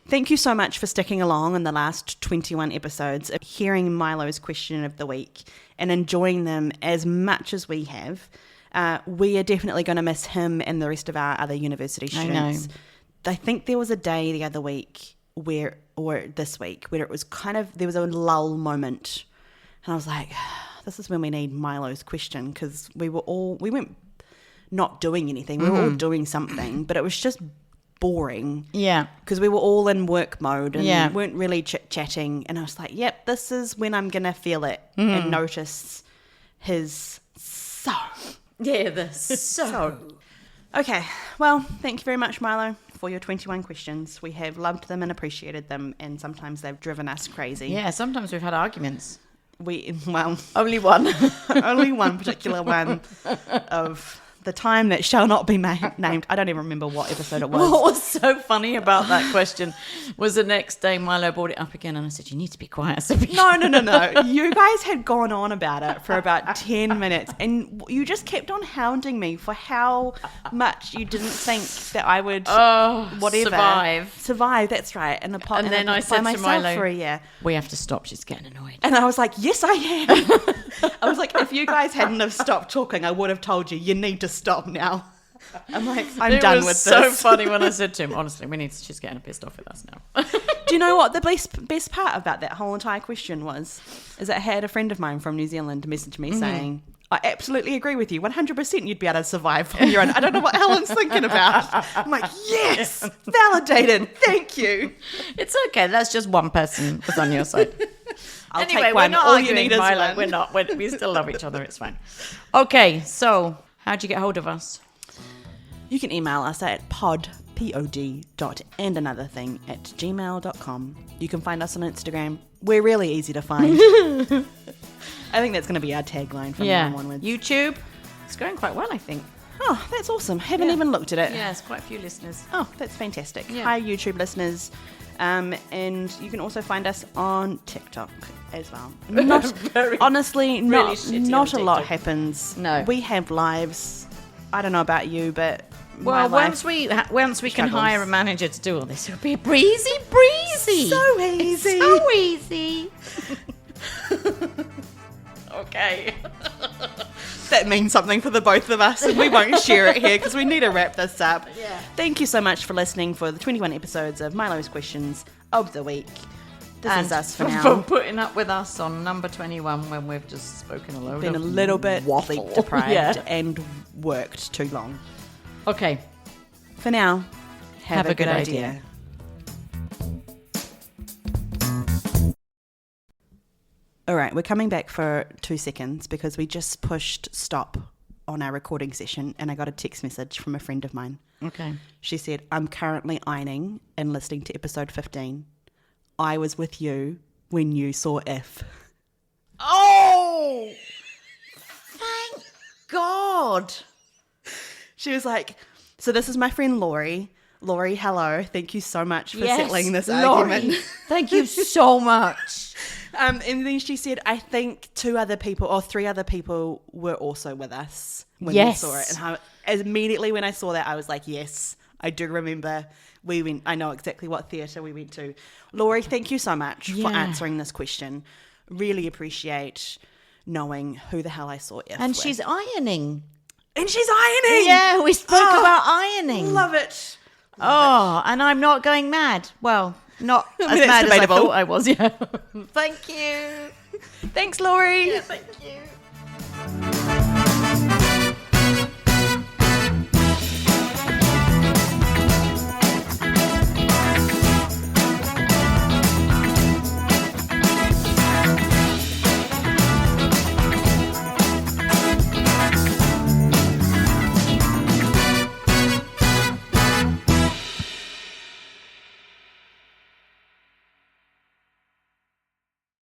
S1: thank you so much for sticking along in the last 21 episodes, of hearing Milo's question of the week and enjoying them as much as we have. We are definitely going to miss him and the rest of our other university
S2: I know.
S1: students. I think there was a day the other week or this week, where it was kind of, there was a lull moment. And I was like, this is when we need Milo's question, because we weren't not doing anything. We were all doing something, but it was just boring.
S2: Yeah.
S1: Because we were all in work mode and
S2: Yeah.
S1: weren't really chit-chatting. And I was like, yep, this is when I'm going to feel it and notice his so.
S2: Yeah, the so.
S1: Okay, well, thank you very much, Milo, for your 21 questions. We have loved them and appreciated them, and sometimes they've driven us crazy.
S2: Yeah, sometimes we've had arguments.
S1: Well,
S2: Only one.
S1: only one particular one of the time that shall not be named. I don't even remember what episode it was.
S2: What was so funny about that question was the next day Milo brought it up again and I said, you need to be quiet. I said,
S1: No. You guys had gone on about it for about 10 minutes and you just kept on hounding me for how much you didn't think that I would survive. That's right. And
S2: then I
S1: by
S2: said to
S1: myself
S2: Milo,
S1: for a year.
S2: we have to stop. She's getting annoyed.
S1: And I was like, yes, I am. I was like, if you guys hadn't have stopped talking, I would have told you need to stop now. I'm like, I'm done with this.
S2: It was so funny when I said to him, honestly, she's getting pissed off with us now.
S1: Do you know what the best part about that whole entire question was? Is that I had a friend of mine from New Zealand message me saying, I absolutely agree with you. 100% you'd be able to survive on your own. I don't know what Helen's thinking about. I'm like, yes, validated. Thank you.
S2: It's okay. That's just one person was on your side.
S1: I'll
S2: Anyway,
S1: take
S2: we're
S1: one.
S2: not
S1: All
S2: arguing,
S1: you need is
S2: Milo.
S1: one.
S2: We're not. We still love each other. It's fine. Okay, so how'd you get hold of us?
S1: You can email us at pod.and@gmail.com. You can find us on Instagram. We're really easy to find. I think that's going to be our tagline from now onwards.
S2: YouTube. It's going quite well, I think.
S1: Oh, that's awesome. Haven't even looked at it.
S2: Yeah, it's quite a few listeners.
S1: Oh, that's fantastic.
S2: Yeah.
S1: Hi, YouTube listeners. And you can also find us on TikTok as well. Honestly, not
S2: shitty
S1: not
S2: on
S1: a lot
S2: TikTok.
S1: happens.
S2: No.
S1: We have lives. I don't know about you, but
S2: Well,
S1: my
S2: once
S1: life
S2: we can
S1: struggles.
S2: hire a manager to do all this, it'll be breezy.
S1: so easy.
S2: So easy. Okay.
S1: That means something for the both of us, and we won't share it here because we need to wrap this up.
S2: Yeah.
S1: Thank you so much for listening for the 21 episodes of Milo's Questions of the Week. This is us for
S2: for
S1: now.
S2: putting up with us on number 21 when we've just spoken a load
S1: Been a
S2: of
S1: little bit
S2: waffle.
S1: sleep deprived
S2: Yeah.
S1: and worked too long.
S2: Okay.
S1: For now, have a good idea. All right, we're coming back for 2 seconds because we just pushed stop on our recording session and I got a text message from a friend of mine.
S2: Okay.
S1: She said, I'm currently ironing and listening to episode 15. I was with you when you saw If.
S2: Oh! Thank God.
S1: She was like, so this is my friend Laurie. Laurie, hello. Thank you so much for
S2: Yes,
S1: settling this
S2: Laurie,
S1: argument.
S2: thank you so much.
S1: And then she said, I think 3 other people were also with us when we
S2: Yes.
S1: saw it. And immediately when I saw that, I was like, yes, I do remember I know exactly what theatre we went to. Laurie, thank you so much for answering this question. Really appreciate knowing who the hell I saw F
S2: And
S1: with.
S2: she's ironing.
S1: And she's ironing!
S2: Yeah, we spoke about ironing.
S1: Love it.
S2: Oh, and I'm not going mad. Well, not as
S1: mean, it's
S2: mad as I
S1: debatable.
S2: thought I was. Yeah. Thank you.
S1: Thanks, Laurie.
S2: Thank you.